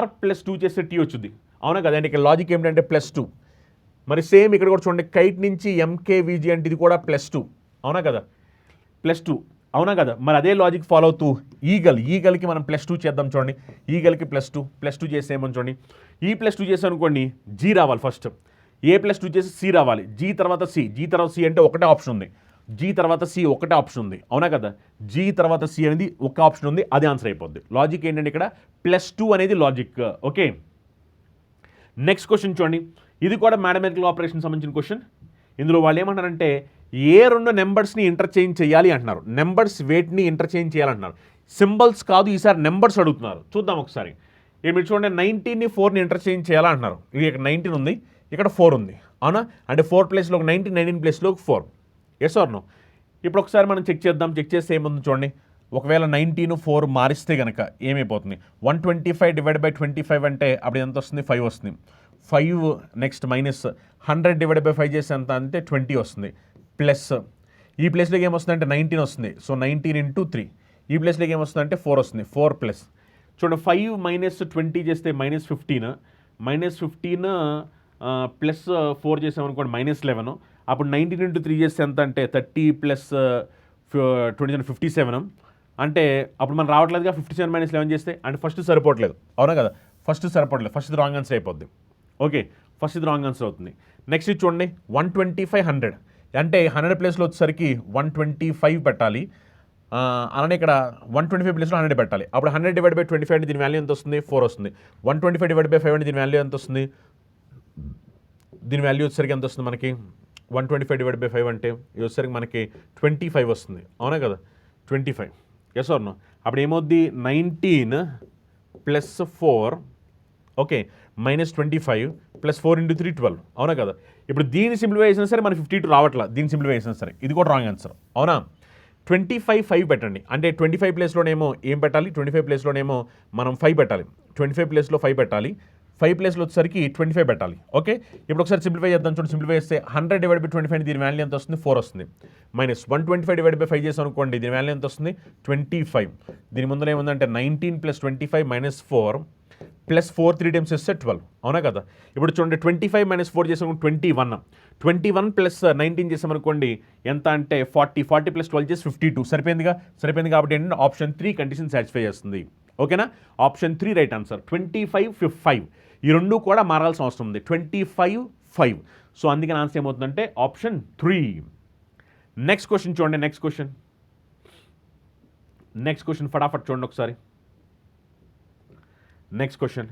R+2 చేస్తే T వచ్చుద్ది. అవునా కదా. అండ్ ఇక్కడ లాజిక్ ఏమిటంటే +2. మరి సేమ్ ఇక్కడ కూడా చూడండి, కైట్ నుంచి MKVG అంటే ఇది కూడా +2. అవునా కదా, +2. అవునా కదా. మరి అదే లాజిక్ ఫాలో అవుతూ ఈగల్కి మనం +2 చేద్దాం. చూడండి, ఈగల్కి +2 చేసేయమని చూడండి. ఈ +2 చేసాం అనుకోండి, G రావాలి ఫస్ట్. A+2 చేసి C రావాలి. G తర్వాత C అంటే ఒకటే ఆప్షన్ ఉంది. G తర్వాత C ఒకటే ఆప్షన్ ఉంది. అవునా కదా. G తర్వాత C అనేది ఒక ఆప్షన్ ఉంది, అది ఆన్సర్ అయిపోద్ది. లాజిక్ ఏంటంటే ఇక్కడ +2 అనేది లాజిక్. ఓకే, నెక్స్ట్ క్వశ్చన్ చూడండి. ఇది కూడా మ్యాథమెటికల్ ఆపరేషన్ సంబంధించిన క్వశ్చన్. ఇందులో వాళ్ళు ఏమంటారంటే ఏ రెండు నెంబర్స్ని ఇంటర్చేంజ్ చేయాలి అంటున్నారు. నెంబర్స్ వేటిని ఇంటర్చేంజ్ చేయాలంటున్నారు. సింబల్స్ కాదు, ఈసారి నెంబర్స్ అడుగుతున్నారు. చూద్దాం ఒకసారి. ఇక్కడ మీరు చూడండి, 19ని 4ని ఇంటర్చేంజ్ చేయాలంటున్నారు. ఇది ఇక్కడ 19 ఉంది, ఇక్కడ 4 ఉంది. అవునా, అంటే 4 ప్లేస్లో 19 ప్లేస్లో 4. Yes or no. ఇప్పుడు ఒకసారి మనం చెక్ చేద్దాం. చెక్ చేస్తే ఏముంది చూడండి. ఒకవేళ 19 4 మారిస్తే కనుక ఏమైపోతుంది, 125/25 అంటే అప్పుడు ఎంత వస్తుంది, 5 వస్తుంది. 5 నెక్స్ట్ మైనస్ 100/5 చేస్తే ఎంత అంటే 20 వస్తుంది. ప్లస్ ఈ ప్లేస్లోకి ఏమొస్తుంది అంటే 19 వస్తుంది. సో 19 × 3. ఈ ప్లేస్లోకి ఏమొస్తుంది అంటే 4 వస్తుంది. 4 ప్లస్ చూడండి, 5 - 20 చేస్తే -15, -15 ప్లస్ 4 చేసామనుకోండి -11. అప్పుడు 19 × 3 చేస్తే ఎంత అంటే 30 ప్లస్ 27 57. అంటే అప్పుడు మనం రావట్లేదుగా. 57 - 11 చేస్తే అంటే ఫస్ట్ సరిపోవట్లేదు. అవునా కదా, ఫస్ట్ సరిపోవట్లేదు. ఫస్ట్ ఇది రాంగ్ ఆన్సర్ అయిపోద్ది. ఓకే, ఫస్ట్ ఇది రాంగ్ ఆన్సర్ అవుతుంది. నెక్స్ట్ ఇది చూడండి, 125 100 అంటే 100 ప్లేస్లో వచ్చేసరికి 125 పెట్టాలి. అలానే ఇక్కడ 125 ప్లేస్లో 100 పెట్టాలి. అప్పుడు 100/25 అంటే దీని వాల్యూ ఎంత వస్తుంది, 4 వస్తుంది. 125/5 అంటే దీని వాల్యూ ఎంత వస్తుంది, దీని వాల్యూ వచ్చేసరికి ఎంత వస్తుంది మనకి, 125/5 అంటే ఇది వచ్చేసరికి మనకి 25 వస్తుంది. అవునా కదా, 25. Yes or no. అప్పుడు ఏమవుద్ది, 19 + 4 ఓకే -25 + 4 × 3 12. అవునా కదా. ఇప్పుడు దీన్ని సింప్లిఫై చేసినా సరే మనకి 52 రావట్లా. దీన్ని సింప్లిఫై చేసినా సరే ఇది కూడా రాంగ్ ఆన్సర్. అవునా, 25 5 పెట్టండి. అంటే 25 ప్లేస్లోనేమో ఏం పెట్టాలి, 25 ప్లేస్లోనేమో మనం 5 పెట్టాలి. 25 ప్లేస్లో 5 పెట్టాలి. 5 ప్లేస్లో వచ్చేసరికి 25 పెట్టాలి. ఓకే, ఇప్పుడు ఒకసారి సింప్లిఫై చేద్దాం. చూడండి, సింప్లిఫై చేస్తే 100/25 దీని వాల్యూ ఎంత వస్తుంది, 4 వస్తుంది. మైనస్ 125/5 చేసాం అనుకోండి, దీని వాల్యూ ఎంత వస్తుంది, 25. దీని ముందర ఏముందంటే 19 + 25 - 4 + 4 3 టైమ్స్ చేస్తే 12. అవునా కదా. ఇప్పుడు చూడండి, 25 - 4 చేసాం 21. 21 + 19 చేసామనుకోండి ఎంత అంటే 40. 40 + 12 చేసి 52. సరిపోయిందిగా. సరిపోయింది కాబట్టి ఏంటంటే ఆప్షన్ 3 కండిషన్ సాటిస్ఫై చేస్తుంది. ఓకేనా, ఆప్షన్ 3 రైట్ ఆన్సర్. 25 5 ఈ రెండు కూడా మారాల్సిన అవసరం ఉంది. 25 5. సో అందుకని ఆన్సర్ ఏమవుతుందంటే ఆప్షన్ 3. నెక్స్ట్ క్వశ్చన్ చూడండి. నెక్స్ట్ క్వశ్చన్ ఫటాఫట్ చూడండి ఒకసారి. నెక్స్ట్ క్వశ్చన్,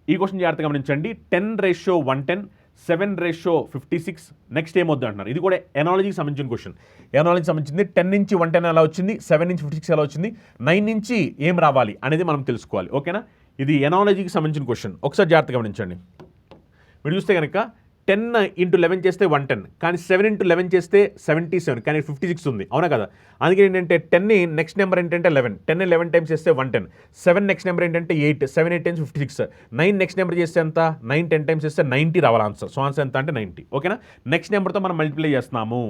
ఈ క్వశ్చన్ జాగ్రత్తగా గమనించండి. 10:110, 7:56. నెక్స్ట్ ఏమొద్దు అంటున్నారు. ఇది కూడా ఎనాలజీకి సంబంధించిన క్వశ్చన్. ఎనాలజీకి సంబంధించింది. 10 నుంచి 110 ఎలా వచ్చింది, 7 నుంచి 56 ఎలా వచ్చింది, 9 నుంచి ఏం రావాలి అనేది మనం తెలుసుకోవాలి. ఓకేనా, ఇది ఎనాలజీకి సంబంధించిన క్వశ్చన్. ఒకసారి జాగ్రత్తగా గమనించండి. మీరు చూస్తే కనుక 10 × 11 చేస్తే 110, కానీ 7 × 11 చేస్తే 77, కానీ 56 ఉంది. అవునా కదా. అందుకే ఏంటంటే 10ని నెక్స్ట్ నెంబర్ ఏంటంటే 11. 10 11 టైమ్స్ చేస్తే 110. 7 నెక్స్ట్ నెంబర్ ఏంటంటే 8. 7 8 టైమ్స్ 56. 9 నెక్స్ట్ నెంబర్ చేస్తే ఎంత, 9 10 టైమ్స్ చేస్తే 90 రావాలి ఆన్సర్. సో ఆన్సర్ ఎంత అంటే 90. ఓకేనా, నెక్స్ట్ నెంబర్తో మనం మల్టిప్లై చేస్తున్నాము.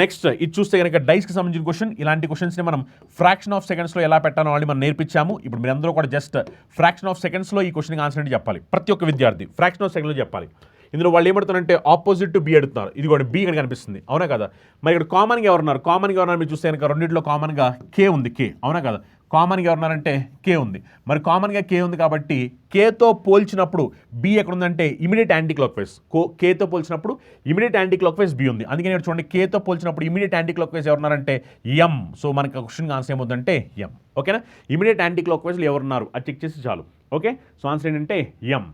నెక్స్ట్ ఇది చూస్తే కనుక డైస్కి సంబంధించిన క్వశ్చన్. ఇలాంటి క్వశ్చన్స్ని మనం ఫ్రాక్షన్ ఆఫ్ సెకండ్స్లో ఎలా పెట్టాలో అని మనం నేర్పించాము. ఇప్పుడు మీరందరూ కూడా జస్ట్ ఫ్రాక్షన్ ఆఫ్ సెకండ్స్లో ఈ క్వశ్చన్కి ఆన్సర్ అంటే చెప్పాలి. ప్రతి ఒక్క విద్యార్థి ఫ్రాక్షన్ ఆఫ్ సెకండ్లో చెప్పాలి. ఇందులో వాళ్ళు ఏమడుతున్నారంటే ఆపోజిట్ టు బి అడుగుతున్నారు. ఇది కూడా బి ఇక్కడ కనిపిస్తుంది. అవునా కదా. మరి ఇక్కడ కామన్గా ఎవరున్నారు, మీరు చూస్తే కనుక రెండింటిలో కామన్గా కే ఉంది. కే, అవునా కదా. కామన్గా ఎవరున్నారంటే కే ఉంది. మరి కామన్గా కే ఉంది కాబట్టి కేతో పోల్చినప్పుడు బి ఎక్కడ ఉందంటే ఇమీడియట్ యాంటీ క్లాక్ వైజ్. కేతో పోల్చినప్పుడు immediate anticlockwise B ఉంది. అందుకని ఇక్కడ చూడండి, కేతో పోల్చినప్పుడు ఇమీడియట్ యాంటీ క్లాక్ వైజ్ ఎవరున్నారంటే ఎం. సో మనకి క్వశ్చన్ ఆన్సర్ ఏమవుతుందంటే ఎం. ఓకేనా, ఇమీడియట్ యాంటీ క్లాక్ వైజ్లో ఎవరున్నారు అది చెక్ చేసి చాలు. ఓకే, సో ఆన్సర్ ఏంటంటే ఎం.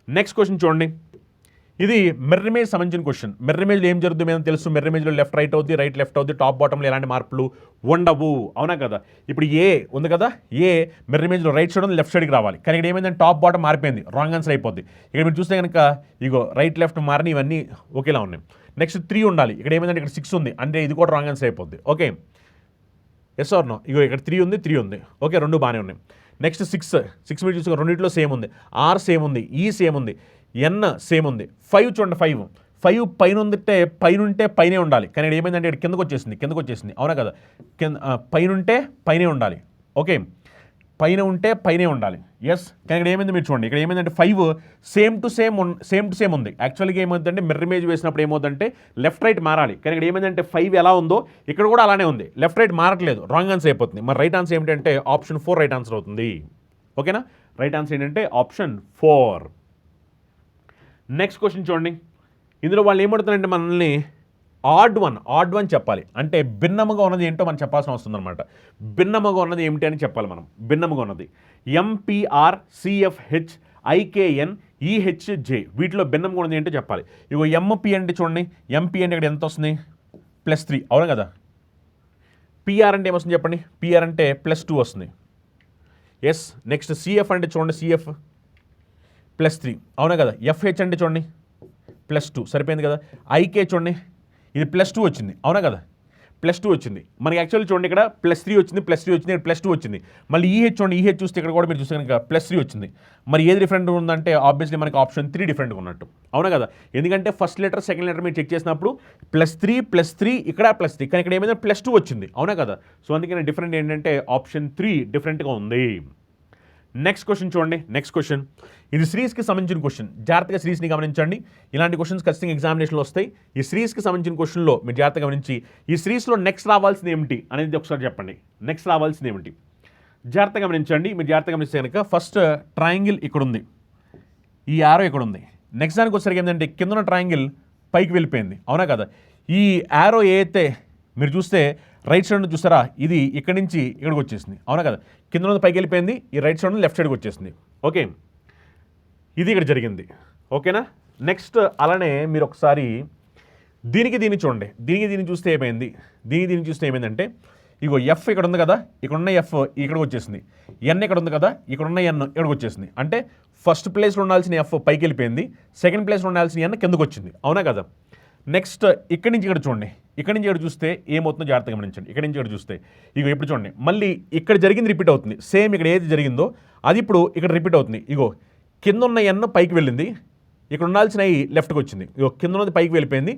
నెక్స్ట్ క్వశ్చన్ చూడండి. ఇది మిర్రర్ ఇమేజ్ సంబంధించిన క్వశ్చన్. మిర్రర్ ఇమేజ్లో ఏం జరుగుతుందో ఏమో తెలుసు. మిర్రర్ ఇమేజ్లో లెఫ్ట్ రైట్ అవుద్ది, రైట్ లెఫ్ట్ అవుద్ది, టాప్ బాటంలో ఎలాంటి మార్పులు ఉండవు. అవునా కదా. ఇప్పుడు ఏ ఉంది కదా, ఏ మిర్రర్ ఇమేజ్లో రైట్ సైడ్ ఉంది, లెఫ్ట్ సైడ్కి రావాలి. కానీ ఇక్కడ ఏమైందంటే టాప్ బాటం మారిపోయింది, రాంగ్ ఆన్సర్ అయిపోద్ది. ఇక్కడ మీరు చూస్తే కనుక ఇగో రైట్ లెఫ్ట్ మారిని, ఇవన్నీ ఒకేలా ఉన్నాయి. నెక్స్ట్ 3 ఉండాలి. ఇక్కడ ఏమైందంటే ఇక్కడ 6 ఉంది, అంటే ఇది కూడా రాంగ్ ఆన్సర్ అయిపోద్ది. Okay, yes or no. ఇగో ఇక్కడ 3 ఉంది. ఓకే, రెండు బాగానే ఉన్నాయి. నెక్స్ట్ 6 మీరు చూసుకో, రెండింటిలో సేమ్ ఉంది. ఆర్ సేమ్ ఉంది, ఈ సేమ్ ఉంది, ఎన్ సేమ్ ఉంది. 5 చూడండి, 5 పైన ఉంటే పైనే ఉండాలి. కానీ ఇక్కడ ఏమైందంటే ఇక్కడ కిందకు వచ్చేసింది. అవునా కదా, పైన ఉంటే పైనే ఉండాలి. ఓకే, పైన ఉంటే పైనే ఉండాలి. ఎస్, కానీ ఇక్కడ ఏమైంది మీరు చూడండి, ఇక్కడ ఏమైందంటే 5 సేమ్ టు సేమ్ ఉంది. యాక్చువల్గా ఏమవుతుందంటే మిర్రర్ ఇమేజ్ వేసినప్పుడు ఏమవుతుందంటే లెఫ్ట్ రైట్ మారాలి, కానీ ఇక్కడ ఏమైందంటే 5 ఎలా ఉందో ఇక్కడ కూడా అలానే ఉంది, లెఫ్ట్ రైట్ మారట్లేదు, రాంగ్ ఆన్సర్ అయిపోతుంది. మరి రైట్ ఆన్సర్ ఏమిటంటే ఆప్షన్ 4 రైట్ ఆన్సర్ అవుతుంది. ఓకేనా, రైట్ ఆన్సర్ ఏంటంటే ఆప్షన్ 4. నెక్స్ట్ క్వశ్చన్ చూడండి, ఇందులో వాళ్ళు ఏమడుతున్నారంటే మనల్ని ఆడ్ వన్ చెప్పాలి, అంటే భిన్నముగా ఉన్నది ఏంటో మనం చెప్పాల్సిన అవసరం అనమాట. భిన్నముగా ఉన్నది ఏమిటి అని చెప్పాలి మనం. భిన్నముగా ఉన్నది MPRCFHIKNEHJ, వీటిలో భిన్నముగా ఉన్నది ఏంటో చెప్పాలి. ఇగో MP అంటే చూడండి, MP అంటే ఇక్కడ ఎంత వస్తుంది, +3, అవునా కదా. PR అంటే ఏమొస్తుంది చెప్పండి, PR అంటే +2 వస్తుంది. ఎస్, నెక్స్ట్ CF అంటే చూడండి, CF +3, అవునా కదా. FH అంటే చూడండి +2, సరిపోయింది కదా. IK చూడండి, ఇది +2 వచ్చింది, అవునా కదా, +2 వచ్చింది. మనకి యాక్చువల్లీ చూడండి ఇక్కడ +3 వచ్చింది, ఇక్కడ +2 వచ్చింది. మళ్ళీ EH చూడండి, EH చూస్తే ఇక్కడ కూడా మీరు చూస్తే కనుక +3 వచ్చింది. మరి ఏది డిఫరెంట్ ఉందంటే ఆబ్వియస్లీ మనకి ఆప్షన్ 3 డిఫరెంట్గా ఉన్నట్టు, అవునా కదా. ఎందుకంటే ఫస్ట్ లెటర్ సెకండ్ లెటర్ మీరు చెక్ చేసినప్పుడు +3 ఇక్కడ +3, కానీ ఇక్కడ ఏమైనా +2 వచ్చింది, అవునా కదా. సో అందుకని డిఫరెంట్ ఏంటంటే ఆప్షన్ 3 డిఫరెంట్గా ఉంది. నెక్స్ట్ క్వశ్చన్ చూడండి, నెక్స్ట్ క్వశ్చన్ ఇది సిరీస్కి సంబంధించిన క్వశ్చన్. జాగ్రత్తగా సిరీస్ని గమనించండి, ఇలాంటి క్వశ్చన్స్ ఖచ్చితంగా ఎగ్జామినేషన్లో వస్తాయి. ఈ సిరీస్కి సంబంధించిన క్వశ్చన్లో మీరు జాగ్రత్తగా గమనించి ఈ సిరీస్లో నెక్స్ట్ రావాల్సింది ఏమిటి అనేది ఒకసారి చెప్పండి. నెక్స్ట్ రావాల్సింది ఏమిటి జాగ్రత్తగా గమనించండి. మీరు జాగ్రత్తగా గమనిస్తే కనుక ఫస్ట్ ట్రయాంగిల్ ఇక్కడ ఉంది, ఈ యారో ఇక్కడ ఉంది. నెక్స్ట్ దానికి వచ్చేసరికి ఏంటంటే కింద ఉన్న ట్రయాంగిల్ పైకి వెళ్ళిపోయింది, అవునా కదా. ఈ యారో ఏదైతే మీరు చూస్తే రైట్ సైడ్ చూస్తారా, ఇది ఇక్కడి నుంచి ఇక్కడికి వచ్చేసింది, అవునా కదా. కింద నుంచి పైకి వెళ్ళిపోయింది, ఈ రైట్ సైడ్ నుంచి లెఫ్ట్ సైడ్కి వచ్చేసింది. ఓకే, ఇది ఇక్కడ జరిగింది, ఓకేనా. నెక్స్ట్ అలానే మీరు ఒకసారి దీన్ని చూడండి, దీన్ని చూస్తే ఏమైంది, దీన్ని చూస్తే ఏమైందంటే ఇగో F ఇక్కడ ఉంది కదా, ఇక్కడ ఉన్న F ఇక్కడికి వచ్చేసింది, N ఇక్కడ ఉంది కదా, ఇక్కడ ఉన్న N ఇక్కడికి వచ్చేసింది. అంటే ఫస్ట్ ప్లేస్లో ఉండాల్సిన F పైకి వెళ్ళిపోయింది, సెకండ్ ప్లేస్లో ఉండాల్సిన N కిందకు వచ్చింది, అవునా కదా. నెక్స్ట్ ఇక్కడి నుంచి ఇక్కడ చూడండి, ఇక్కడి నుంచి ఇక్కడ చూస్తే ఏమవుతుందో జాగ్రత్తగా గమనించండి. ఇక్కడి నుంచి ఇక్కడ చూస్తే ఇగో ఇప్పుడు చూడండి, మళ్ళీ ఇక్కడ జరిగింది రిపీట్ అవుతుంది. సేమ్ ఇక్కడ ఏది జరిగిందో అది ఇప్పుడు ఇక్కడ రిపీట్ అవుతుంది. ఇగో కింద ఉన్న N పైకి వెళ్ళింది, ఇక్కడ ఉండాల్సిన I లెఫ్ట్కి వచ్చింది. ఇగో కింద ఉన్నది పైకి వెళ్ళిపోయింది,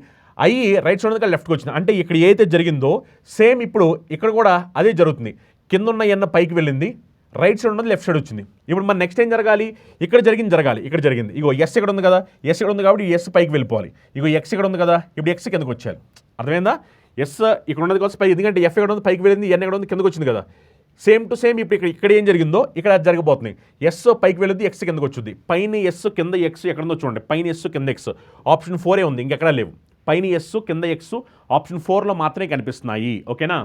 I రైట్ సైడ్ ఉన్నది లెఫ్ట్కి వచ్చింది. అంటే ఇక్కడ ఏదైతే జరిగిందో సేమ్ ఇప్పుడు ఇక్కడ కూడా అదే జరుగుతుంది. కింద ఉన్న N పైకి వెళ్ళింది, రైట్ సైడ్ ఉన్నది లెఫ్ట్ సైడ్ వచ్చింది. ఇప్పుడు మన నెక్స్ట్ ఏం జరగాలి, ఇక్కడ జరగాలి, ఇక్కడ జరిగింది. ఇగో S ఇక్కడ ఉంది కదా, S ఇక్కడ ఉంది కాబట్టి S పైకి వెళ్ళిపోవాలి. ఇగో X ఇక్కడ ఉంది కదా, ఇప్పుడు X కిందకు వచ్చేయాలి. అర్థమైందా. S ఇక్కడ ఉన్నది కోసం పైకి, ఎందుకంటే F ఇక్కడ ఉంది పైకి వెళ్ళింది, N ఇక్కడ ఉంది కిందకు వచ్చింది కదా. సేమ్ టు సేమ్ ఇప్పుడు ఇక్కడ ఏం జరిగిందో ఇక్కడ అది జరగబోతుంది. S పైకి వెళ్ళింది, X కిందకు వచ్చింది. పైన S కింద X ఎక్కడుందో చూడండి, పైన S కింద X ఆప్షన్ 4 ఉంది, ఇంకెక్కడా లేవు. పైన S కింద X ఆప్షన్ 4లో మాత్రమే కనిపిస్తున్నాయి, ఓకేనా.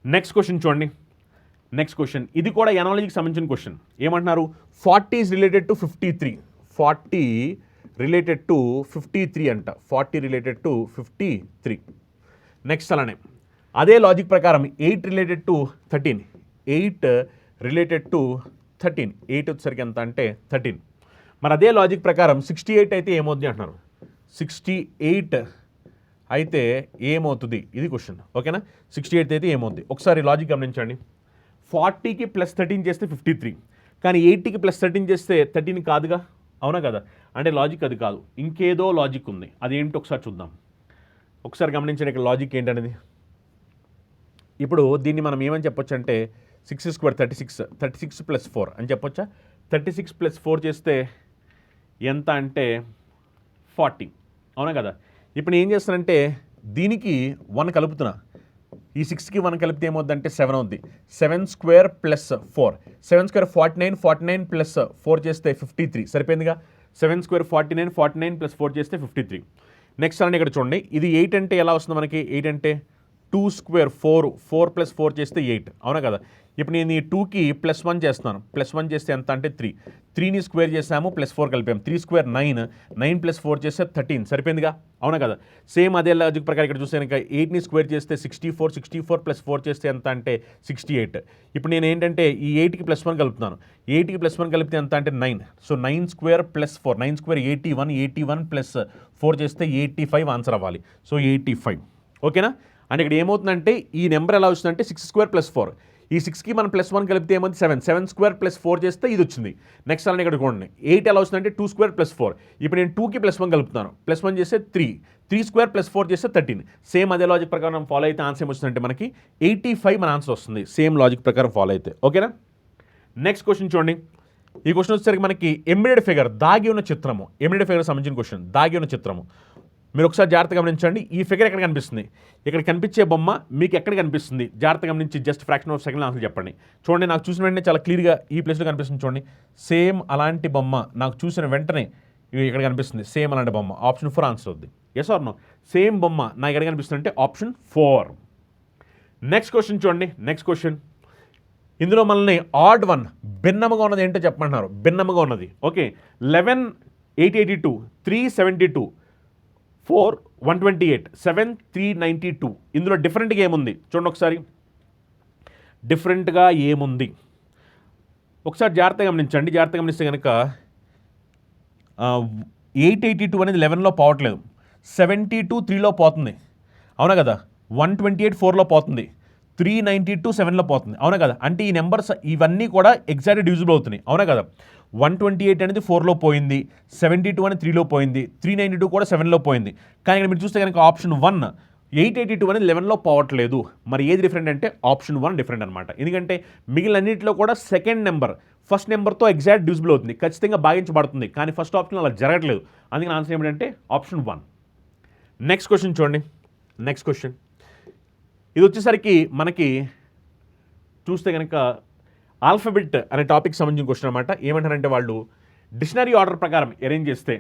నెక్స్ట్ క్వశ్చన్ చూడండి, నెక్స్ట్ క్వశ్చన్ ఇది కూడా ఎనాలజీకి సంబంధించిన క్వశ్చన్. ఏమంటున్నారు, 40 is related to 53, 40 related to 53 అంట, 40 రిలేటెడ్ టు 53. నెక్స్ట్ అలానే అదే లాజిక్ ప్రకారం 8 రిలేటెడ్ టు 13, 8 రిలేటెడ్ టు 13, 8 వచ్చేసరికి ఎంత అంటే 13. మరి అదే లాజిక్ ప్రకారం 68 అయితే ఏమవుతుంది అంటున్నారు, 68 అయితే ఏమవుతుంది, ఇది క్వశ్చన్, ఓకేనా. 68 అయితే ఏమవుతుంది ఒకసారి లాజిక్ గమనించండి. 40కి +13 చేస్తే 53, కానీ 80కి +13 చేస్తే 13 కాదుగా, అవునా కదా. అంటే లాజిక్ అది కాదు, ఇంకేదో లాజిక్ ఉంది, అదేంటి ఒకసారి చూద్దాం. ఒకసారి గమనించండి ఇక్కడ లాజిక్ ఏంటనేది. ఇప్పుడు దీన్ని మనం ఏమని చెప్పొచ్చు అంటే 6 స్క్వేర్ 36, 36 + 4 అని చెప్పొచ్చా. 36 + 4 చేస్తే ఎంత అంటే 40, అవునా కదా. ఇప్పుడు నేను ఏం చేస్తానంటే దీనికి 1 కలుపుతున్నా, ఈ 6కి 1 కలిపితే ఏమవుద్దంటే 7 అవుద్ది. 7 స్క్వేర్ + 4, 7 స్క్వేర్ 49, 49 + 4 చేస్తే 53, సరిపోయిందిగా. 7 స్క్వేర్ 49, 49 + 4 చేస్తే 53. నెక్స్ట్ అలానే ఇక్కడ చూడండి, ఇది 8 అంటే ఎలా వస్తుంది మనకి, 8 అంటే 2 స్క్వేర్ 4, 4 + 4 చేస్తే 8, అవునా కదా. ఇప్పుడు నేను ఈ 2కి +1 చేస్తున్నాను, +1 చేస్తే ఎంత అంటే 3, 3ని స్క్వేర్ చేసాము +4 కలిపాము, 3 స్క్వేర్ 9, 9 + 4 చేస్తే 13, సరిపోయిందిగా, అవునా కదా. సేమ్ అదే లాజిక్ ప్రకారం ఇక్కడ చూస్తే కనుక 8ని స్క్వేర్ చేస్తే 64, 64 + 4 చేస్తే ఎంత అంటే 68. ఇప్పుడు నేను ఏంటంటే ఈ 8కి +1 కలుపుతున్నాను, 8కి +1 కలిపితే ఎంత అంటే 9. సో 9 స్క్వేర్ + 4, 9 స్క్వేర్ 81, 81 + 4 చేస్తే 85 ఆన్సర్ అవ్వాలి. సో 85, ఓకేనా. అంటే ఇక్కడ ఏమవుతుందంటే ఈ నెంబర్ ఎలా వచ్చిందంటే 6 స్క్వేర్ + 4, ఈ 6కి మనం +1 కలిపితే ఏమంది 7, 7 స్క్వేర్ + 4 చేస్తే ఇది వచ్చింది. నెక్స్ట్ అలానే ఇక్కడ చూడండి 8 ఎలా వచ్చిందంటే 2 స్క్వేర్ + 4, ఇప్పుడు నేను 2కి +1 కలుపుతాను, +1 చేస్తే 3, 3 స్క్వేర్ + 4 చేస్తే 13. సేమ్ అదే లాజిక్ ప్రకారం ఫాలో అయితే ఆన్సర్ ఏమొచ్చిందంటే మనకి 85 మన ఆన్సర్ వస్తుంది, సేమ్ లాజిక్ ప్రకారం ఫాలో అయితే, ఓకేనా. నెక్స్ట్ క్వశ్చన్ చూడండి. ఈ క్వశ్చన్ వచ్చేసరికి మనకి ఎంబెడెడ్ ఫిగర్, దాగి ఉన్న చిత్రము, ఎంబెడెడ్ ఫిగర్ సంబంధించిన క్వశ్చన్, దాగి ఉన్న చిత్రము. మీరు ఒకసారి జాగ్రత్తగా గమనించండి. ఈ ఫిగర్ ఎక్కడ కనిపిస్తుంది, ఇక్కడ కనిపించే బొమ్మ మీకు ఎక్కడ కనిపిస్తుంది, జాగ్రత్తగా గమనించి just fraction of second answer చెప్పండి. చూడండి, నాకు చూసిన వెంటనే చాలా క్లియర్గా ఈ ప్లేస్లో కనిపిస్తుంది. చూడండి, సేమ్ అలాంటి బొమ్మ నాకు చూసిన వెంటనే ఇక్కడ కనిపిస్తుంది, సేమ్ అలాంటి బొమ్మ. ఆప్షన్ 4 ఆన్సర్ అవుద్ది. Yes or no? సేమ్ బొమ్మ నాకు ఎక్కడ కనిపిస్తుంది అంటే ఆప్షన్ 4. నెక్స్ట్ క్వశ్చన్ చూడండి. నెక్స్ట్ క్వశ్చన్, ఇందులో మనల్ని ఆడ్ వన్, భిన్నముగా ఉన్నది ఏంటో చెప్పమంటున్నారు. భిన్నముగా ఉన్నది ఓకే. 11 882, 372, 4 128, 7 392. ఇందులో డిఫరెంట్గా ఏముంది చూడండి ఒకసారి. డిఫరెంట్గా ఏముంది ఒకసారి జాగ్రత్తగా గమనించండి. జాగ్రత్తగా గమనిస్తే కనుక 882 అనేది 11లో పోవట్లేదు, 72 3లో పోతుంది, అవునా కదా. 128 4లో పోతుంది, 392 7లో పోతుంది, అవునా కదా. అంటే ఈ నెంబర్స్ ఇవన్నీ కూడా ఎగ్జాక్ట్ డివిజిబుల్ అవుతున్నాయి, అవునా కదా. 128 అనేది 4లో పోయింది, 72 అనేది 3లో పోయింది, 392 కూడా 7లో పోయింది. కానీ ఇక్కడ మీరు చూస్తే కనుక ఆప్షన్ 1 882 అనేది 11లో పోవట్లేదు. మరి ఏది డిఫరెంట్ అంటే ఆప్షన్ 1 డిఫరెంట్ అనమాట. ఎందుకంటే మిగిలినన్నింటిలో కూడా సెకండ్ నెంబర్ ఫస్ట్ నెంబర్తో ఎగ్జాక్ట్ డివిజిబుల్ అవుతుంది, ఖచ్చితంగా భాగించబడుతుంది. కానీ ఫస్ట్ ఆప్షన్ అలా జరగట్లేదు. అందుకని ఆన్సర్ ఏమిటంటే ఆప్షన్ 1. నెక్స్ట్ క్వశ్చన్ చూడండి. నెక్స్ట్ క్వశ్చన్ ఇది వచ్చేసరికి మనకి చూస్తే కనుక ఆల్ఫబెట్ అనే టాపిక్ సంబంధించిన క్వశ్చన్ అనమాట. ఏమంటారంటే వాళ్ళు డిక్షనరీ ఆర్డర్ ప్రకారం అరేంజ్ చేస్తే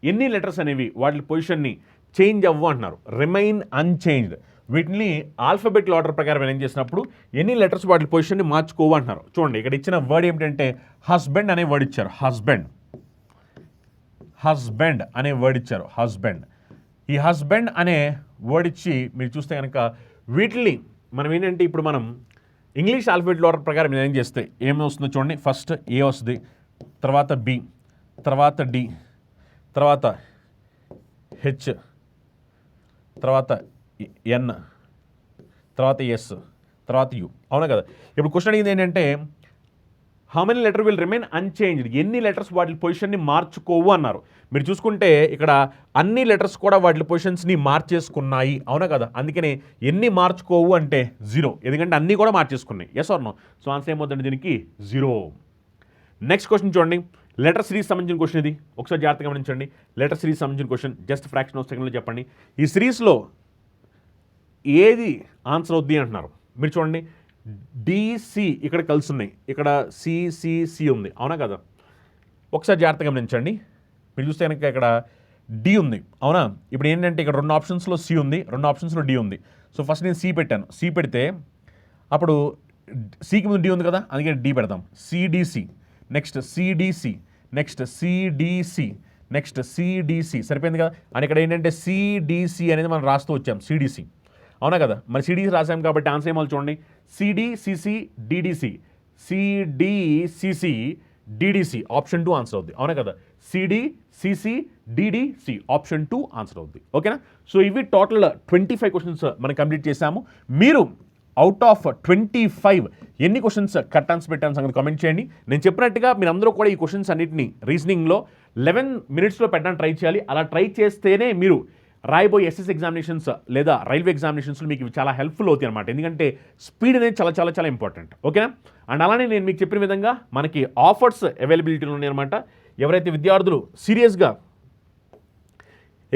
ఎన్ని లెటర్స్ అనేవి వాటి పొజిషన్ని చేంజ్ అవ్వు అంటున్నారు. Remain unchanged. వీటిని ఆల్ఫబెట్ ఆర్డర్ ప్రకారం అరేంజ్ చేసినప్పుడు ఎన్ని లెటర్స్ వాటి పొజిషన్ని మార్చుకోవు అంటున్నారు. చూడండి, ఇక్కడ ఇచ్చిన వర్డ్ ఏమిటంటే హస్బెండ్ అనే వర్డ్ ఇచ్చారు. హస్బెండ్, హస్బెండ్ అనే వర్డ్ ఇచ్చారు. హస్బెండ్, ఈ హస్బెండ్ అనే వర్డ్ ఇచ్చి మీరు చూస్తే కనుక వీటిని మనం ఏంటంటే ఇప్పుడు మనం ఇంగ్లీష్ ఆల్ఫబెట్ ఆర్డర్ ప్రకారం ఏం చేస్తే ఏమి వస్తుందో చూడండి. ఫస్ట్ ఏ వస్తుంది, తర్వాత బి, తర్వాత డి, తర్వాత హెచ్, తర్వాత ఎన్, తర్వాత ఎస్, తర్వాత యు, అవునా కదా. ఇప్పుడు క్వశ్చన్ అడిగింది ఏంటంటే how many letter will remain unchanged, ఎన్ని లెటర్స్ వాటి పొజిషన్ని మార్చుకోవు అన్నారు. మీరు చూసుకుంటే ఇక్కడ అన్ని లెటర్స్ కూడా వాటి పొజిషన్స్ని మార్చేసుకున్నాయి, అవునా కదా. అందుకనే ఎన్ని మార్చుకోవు అంటే 0, ఎందుకంటే అన్నీ కూడా మార్చేసుకున్నాయి. Yes or no? So answer ఏమవుతుంది దీనికి 0. నెక్స్ట్ క్వశ్చన్ చూడండి. లెటర్ సిరీస్ సంబంధించిన క్వశ్చన్ ఇది. ఒకసారి జాగ్రత్తగా గమనించండి. లెటర్ సిరీస్ సంబంధించిన క్వశ్చన్ జస్ట్ ఫ్రాక్షన్ ఆఫ్ సెకండ్లో చెప్పండి. ఈ సిరీస్లో ఏది ఆన్సర్ అవుద్ది అంటున్నారు. మీరు చూడండి, డిసి ఇక్కడ కలిసి ఉన్నాయి, ఇక్కడ సిసిసి ఉంది, అవునా కదా. ఒకసారి జాగ్రత్తగా గమనించండి. మీరు చూస్తే కనుక ఇక్కడ డి ఉంది, అవునా. ఇప్పుడు ఏంటంటే ఇక్కడ 2 ఆప్షన్స్లో సి ఉంది, 2 ఆప్షన్స్లో డి ఉంది. సో ఫస్ట్ నేను సి పెట్టాను. సి పెడితే అప్పుడు సికి ముందు డి ఉంది కదా, అందుకే డి పెడతాం. CDC, next CDC, next CDC, next CDC, సరిపోయింది కదా. అని ఇక్కడ ఏంటంటే సిడిసి అనేది మనం రాస్తూ వచ్చాం, సిడిసి, అవునా కదా. మరి సిడిసి రాసాం కాబట్టి ఆన్సర్ ఏమో చూడండి. సిడిసిసి డిడిసి, సిడిసిసి డిడిసి, ఆప్షన్ 2 ఆన్సర్ అవుద్ది, అవునా కదా. సిడిసిసి డిడిసి, ఆప్షన్ 2 ఆన్సర్ అవుద్ది. ఓకేనా. సో ఇవి టోటల్ 25 క్వశ్చన్స్ మనం కంప్లీట్ చేశాము. మీరు అవుట్ ఆఫ్ 25 ఎన్ని క్వశ్చన్స్ కరెక్ట్ ఆన్సర్ పెట్టాను సంగతి కామెంట్ చేయండి. నేను చెప్పినట్టుగా మీరందరూ కూడా ఈ క్వశ్చన్స్ అన్నింటినీ రీజనింగ్లో 11 మినిట్స్లో పెట్టడానికి ట్రై చేయాలి. అలా ట్రై చేస్తేనే మీరు రాయబోయే ఎస్ఎస్ ఎగ్జామినేషన్స్ లేదా రైల్వే ఎగ్జామినేషన్స్లో మీకు చాలా హెల్ప్ఫుల్ అవుతాయి అనమాట. ఎందుకంటే స్పీడ్ అనేది చాలా చాలా చాలా ఇంపార్టెంట్. ఓకేనా. అండ్ అలానే నేను మీకు చెప్పిన విధంగా మనకి ఆఫర్స్ అవైలబిలిటీలో ఉన్నాయన్నమాట. ఎవరైతే విద్యార్థులు సీరియస్గా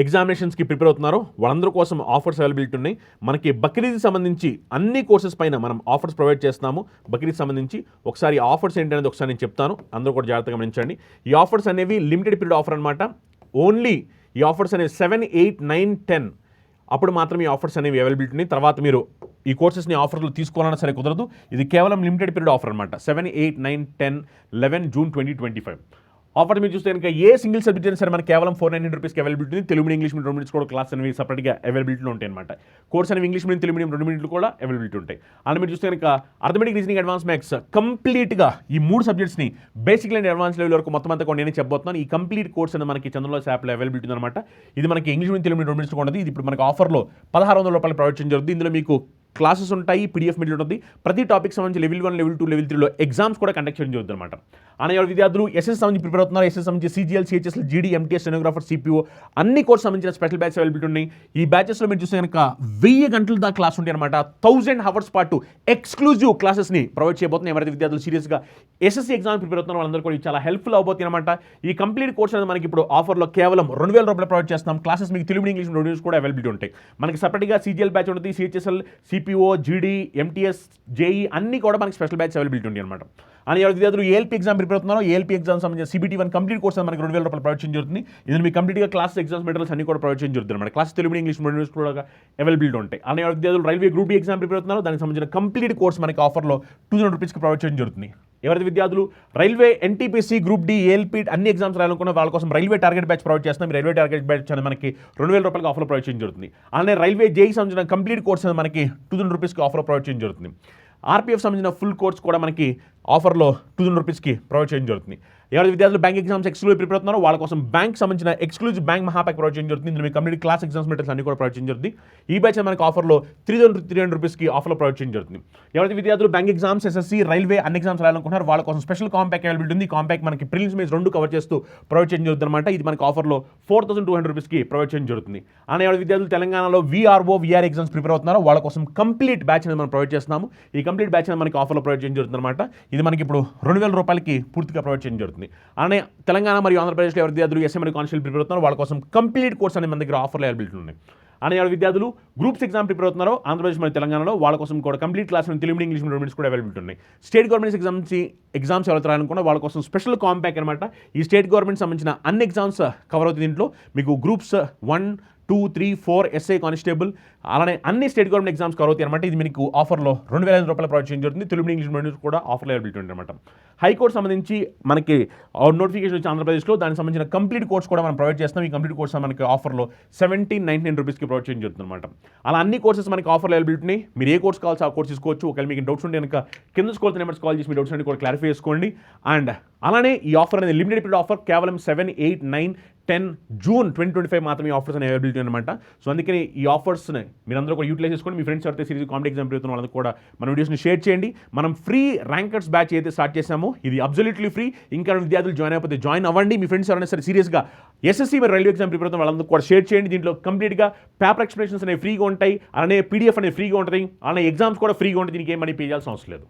ఎగ్జామినేషన్స్కి ప్రిపేర్ అవుతున్నారో వాళ్ళందరూ కోసం ఆఫర్స్ అవైలబిలిటీ ఉన్నాయి. మనకి బక్రీద్కి సంబంధించి అన్ని కోర్సెస్ పైన మనం ఆఫర్స్ ప్రొవైడ్ చేస్తున్నాము. బక్రీద్కి సంబంధించి ఒకసారి ఆఫర్స్ ఏంటనేది ఒకసారి నేను చెప్తాను, అందరూ కూడా జాగ్రత్తగా గమనించండి. ఈ ఆఫర్స్ అనేవి లిమిటెడ్ పీరియడ్ ఆఫర్ అనమాట. ఓన్లీ ఈ ఆఫర్స్ అనేవి 7, 8, 9, 10 అప్పుడు మాత్రం ఈ ఆఫర్స్ అనేవి అవైలబిలిటీ ఉన్నాయి. తర్వాత మీరు ఈ కోర్సెస్ని ఆఫర్లు తీసుకోవాలన్నా సరే కుదరదు. ఇది కేవలం లిమిటెడ్ పీరియడ్ ఆఫర్ అనమాట. 7, 8, 9, 10, 11 జూన్ 2025 ఆఫర్. మీరు చూస్తే కనుక ఏ సింగిల్ సబ్జెక్ట్ అయినా సరే మనకి కేవలం 490 రూపీస్కి అవైలబిలిటీ ఉంది. Telugu medium, English medium 2 minutes కూడా క్లాస్ అనేవి సపరేట్గా అవైలబిలిటీలో ఉంటాయి అనమాట. కోర్స్ అనేవి ఇంగ్లీష్ మీడియం, తెలుగు మీడియం 2 మినిట్లు కూడా అవైలబిలిటీ ఉంటాయి. అలా మీరు చూస్తే కనుక అర్థమెటిక్, రీజనింగ్, అడ్వాన్స్ మ్యాథ్స్ కంప్లీట్గా ఈ 3 సబ్జెక్ట్స్ని బేసిక్ అండ్ అడ్వాన్స్ లెవెల్ వరకు మొత్తం అంతా కూడా నేనే చెప్పబోతున్నాను. ఈ కంప్లీట్ కోర్స్ అనేది మనకి చంద్రలాస్ యాప్లో అవైలబిలిటీ ఉందన్నమాట. ఇది మనకి English medium, Telugu medium 2 minutes కూడా ఉంది. ఇది ఇప్పుడు మనకి ఆఫర్లో 1600 రూపాయలు ప్రొవైడ్ చేయడం జరుగుతుంది. ఇందులో మీకు క్లాసెస్ ఉంటాయి, పీడిఎఫ్ మెటీరియల్ ఉంటుంది. ప్రతి టాపిక్ సంబంధించి లెవెల్ 1, లెవెల్ 2, లెవెల్ 3లో ఎగ్జామ్స్ కూడా కండక్ట్ చేయడం జరుగుతుంది అనమాట. అనే విద్యార్థులు ఎస్ఎస్ సంబంధించి ప్రిపేర్ అవుతున్నారు. ఎస్ఎస్ సంబంధించి సిజిఎల్, సిహెచ్ఎస్ఎల్, జీడీ, ఎంటీఎస్, స్టెనోగ్రాఫర్, సిపిఓ అన్ని కోర్స్ సంబంధించిన స్పెషల్ బ్యాచ్ అవైలబిలిటీ ఉన్నాయి. ఈ బ్యాచెస్లో మీరు చూస్తే కనుక 1000 గంటల దాకా క్లాస్ ఉంటాయి అనమాట. 1000 అవర్స్ పాటు ఎక్స్క్లూజివ్ క్లాసెస్ని ప్రొవైడ్ చేయబోతున్నాయి. ఎవరైతే విద్యార్థులు సీరియస్గా ఎస్ఎస్సీ ఎగ్జామ్ ప్రిపేర్ అవుతున్నారు వాళ్ళందరూ కూడా చాలా హెల్ప్ఫుల్ అవబోతుంది అనమాట. ఈ కంప్లీట్ కోర్స్ అనేది మనకి ఇప్పుడు ఆఫర్లో కేవలం 2000 రూపాయలు ప్రొవైడ్ చేస్తాం. క్లాసెస్ మీకు తెలుగు, ఇంగ్లీష్ వీడియోస్ కూడా అవైలబిలిటీ ఉంటాయి. మనకి సపరేట్గా సిజిఎల్ బ్యాచ్ ఉంటుంది, సిహెచ్ఎస్ఎల్, సిపిఓ, జీడీ, ఎంటీఎస్, జేఈ అన్ని కూడా మనకి స్పెషల్ బ్యాచ్ అవైలబిలిటీ ఉంది అనమాట. అని ఎవరి విద్యార్థులు ఏఎల్పీ ఎగ్జామ్ ప్రిపేర్ అవుతున్నారో ఏఎల్పీ ఎగ్జామ్ సంబంధించిన CBT1 కంప్లీట్ కోర్స్ మనకి 2000 రూపాయలు ప్రొవైడ్ చేయడం జరుగుతుంది. ఇది మీకు కంప్లీట్గా క్లాస్ ఎగ్జామ్స్ మెటీరియల్స్ అన్ని కూడా ప్రొవైడ్ చేయడం జరుగుతుంది అనమాట. క్లాస్ తెలుగు, ఇంగ్లీష్ వీడియోస్ కూడా అవైలబిలిటీ ఉంటాయి. అని ఎవరి విద్యార్థులు railway group D exam prepare అవుతున్నారో దానికి సంబంధించిన కంప్లీట్ కోర్స్ మనకి ఆఫర్లో 2000 రూపీస్కి ప్రొవైడ్ చేయడం జరుగుతుంది. ఎవరైతే విద్యార్థులు railway, NTPC, group D, ALP అన్ని ఎగ్జామ్స్ రాయాలనుకున్న వాళ్ళ కోసం రైల్వే టార్గెట్ బ్యాచ్ ప్రొవైడ్ చేస్తున్నాం. రైల్వే టార్గెట్ బ్యాచ్ అనేది మనకి 2000 రూపాయలకి ఆఫర్లో ప్రొవైడ్ చేయడం జరుగుతుంది. అలానే రైల్వే జేఈ సంబంధించిన కంప్లీట్ కోర్స్ అనేది మనకి 2000 రూపీస్కి ఆఫర్లో ప్రొవైడ్ చేయడం జరుగుతుంది. RPF సంబంధించిన ఫుల్ కోర్స్ కూడా మనకి ఆఫర్లో 2000 రూపీస్కి ప్రొవైడ్ చేయడం జరుగుతుంది. ఎవరైతే విద్యార్థులు బ్యాంక్ ఎగ్జామ్స్ ఎక్స్క్లూజివ్ ప్రిపేర్ అవుతున్నారో వాళ్ళ కోసం బ్యాంక్ సంబంధించిన ఎక్స్క్లూజివ్ బ్యాంక్ మహాప్యాక్ ప్రొవైడ్ చేయడం జరుగుతుంది. ఇందులో మీకు కంప్లీట్ క్లాస్ ఎగ్జామ్స్ మెటీరియల్స్ అన్ని కూడా ప్రొవైడ్ చేయడం జరుగుతుంది. ఈ బ్యాచ్ మనకి ఆఫర్లో 300 రూపీస్కి ఆఫర్లో ప్రొవైడ్ చేయడం జరుగుతుంది. ఎవరైతే విద్యార్థులు బ్యాంక్ ఎగ్జామ్స్, SSC, రైల్వే అన్ని ఎగ్జామ్స్ రాయాలనుకుంటున్నారు వాళ్ళ కోసం స్పెషల్ కాంపాక్ట్ అవైలబిలిటీ ఉంది. కాంపాక్ట్ మనకి ప్రిలిమ్స్ మీద 2 కవర్ చేస్తూ ప్రొవైడ్ చేయడం జరుగుతుంది అనమాట. ఇది మనకి ఆఫర్లో 4200 రూపీస్కి ప్రొవైడ్ చేయడం జరుగుతుంది. అలానే ఎవరైతే విద్యార్థులు తెలంగాణలో VRO, VR ఎగ్జామ్స్ ప్రిపేర్ అవుతున్నారో వాళ్ళ కోసం కంప్లీట్ బ్యాచ్ అనేది మనం ప్రొవైడ్ చేస్తున్నాము. ఈ కంప్లీట్ బ్యాచ్ అనేది మనకి ఆఫర్లో ప్రొవైడ్ చేయడం జరుగుతుంది అనమాట. ఇది మనకి ఇప్పుడు 2000 రూపాయలకి పూర్తిగా ప్రొవైడ్ చేయడం జరుగుతుంది. అలానే తెలంగాణ మరియు ఆంధ్రప్రదేశ్లో ఎవరి విద్యార్థులు SI మరియు కానిస్టేబుల్ ప్రిపేర్ అవుతున్నారో వాళ్ళ కోసం కంప్లీట్ కోర్స్ అనేది మన దగ్గర ఆఫర్లో అవైలబిలిటీ ఉన్నాయి. అని ఎవరి విద్యార్థులు గ్రూప్స్ ఎగ్జామ్ ప్రిపేర్ అవుతున్నారో ఆంధ్రప్రదేశ్ మరియు తెలంగాణలో వాళ్ళ కోసం కూడా complete class Telugu, English medium కూడా అవైలబిలిటీ ఉన్నాయి. స్టేట్ గవర్నమెంట్ ఎగ్జామ్స్ ఎవరైతే రాయాలనుకున్నా వాళ్ళ కోసం స్పెషల్ కాంపాక్ట్ అనమాట. ఈ స్టేట్ గవర్నమెంట్ సంబంధించిన అన్ని ఎగ్జామ్స్ కవర్ అవుతుంది. దీంట్లో మీకు గ్రూప్స్ 1, 2, 3, 4 SI కానిస్టేబుల్ అలానే అన్ని స్టేట్ గవర్నమెంట్ ఎగ్జామ్స్ కవర్ అవుతాయి అనమాట. ఇది మీకు ఆఫర్లో 2000 రూపాయలు ప్రొవైడ్ చేయడం జరుగుతుంది. తెలుగు, ఇంగ్లీష్ మీడియం కూడా ఆఫర్లో అవైలబిలిటీ ఉంటుంది అనమాట. హైకోర్టు సంబంధించి మనకి నోటిఫికేషన్ వచ్చి ఆంధ్రప్రదేశ్లో దానికి సంబంధించిన కంప్లీట్ కోర్స్ కూడా మనం ప్రొవైడ్ చేస్తాం. ఈ కంప్లీట్ కోర్స్ మనకి ఆఫర్లో 1799 రూపీస్కి ప్రొవైడ్ చేయడం జరుగుతుంది అనమాట. అలా అన్ని కోర్సెస్ మనకి ఆఫర్లో అవైలబిలిటీ ఉన్నాయి. మీరు ఏ కోర్స్ కావాల్సి ఆ కోర్స్ తీసుకోవచ్చు. ఒకవేళ మీకు డౌట్స్ ఉంటే కనుక కింద స్కూల్ నెంబర్స్ కాల్ చేసి మీ డౌట్స్ అన్ని కూడా క్లారిఫై చేసుకోండి. అండ్ అలానే ఈ ఆఫర్ అనేది లిమిటెడ్ పీరియడ్ ఆఫర్ కేవలం 7, 8, 9, 10 జూన్ 2025 మాత్రమే ఆఫర్స్ అనేవి అవైలబిలిటీ అనమాట. సో అందుకని ఈ ఆఫర్స్ని మీరందరూ కూడా యూటిలైజ్ చేసుకోండి. మీ ఫ్రెండ్స్ ఎవరైతే సిరీస్ కాంపిటేటివ్ ఎగ్జామ్ ప్రిపేర్ అవుతున్న వాళ్ళకి కూడా మన వీడియోస్ని షేర్ చేయండి. మనం ఫ్రీ ర్యాంకర్స్ బ్యాచ్ అయితే స్టార్ట్ చేసామో ఇది అబ్సల్యూట్లీ ఫ్రీ. ఇంకా విద్యార్థులు జాయిన్ అయిపోతే జాయిన్ అవ్వండి. మీ ఫ్రెండ్స్ ఎవరైనా సరే సీరియస్గా SSC మరియు రైల్వే ఎగ్జామ్ ప్రిపేర్ అవుతున్న వాళ్ళందరూ కూడా షేర్ చేయండి. దీంట్లో కంప్లీట్గా పేపర్ ఎక్స్ప్లెనేషన్స్ అనేవి ఫ్రీగా ఉంటాయి. అలానే PDF అనేది ఫ్రీగా ఉంటుంది. అలానే ఎగ్జామ్స్ కూడా ఫ్రీగా ఉంటాయి. దీనికి ఏం మనీ పే చేయాల్సిన అవసరం లేదు.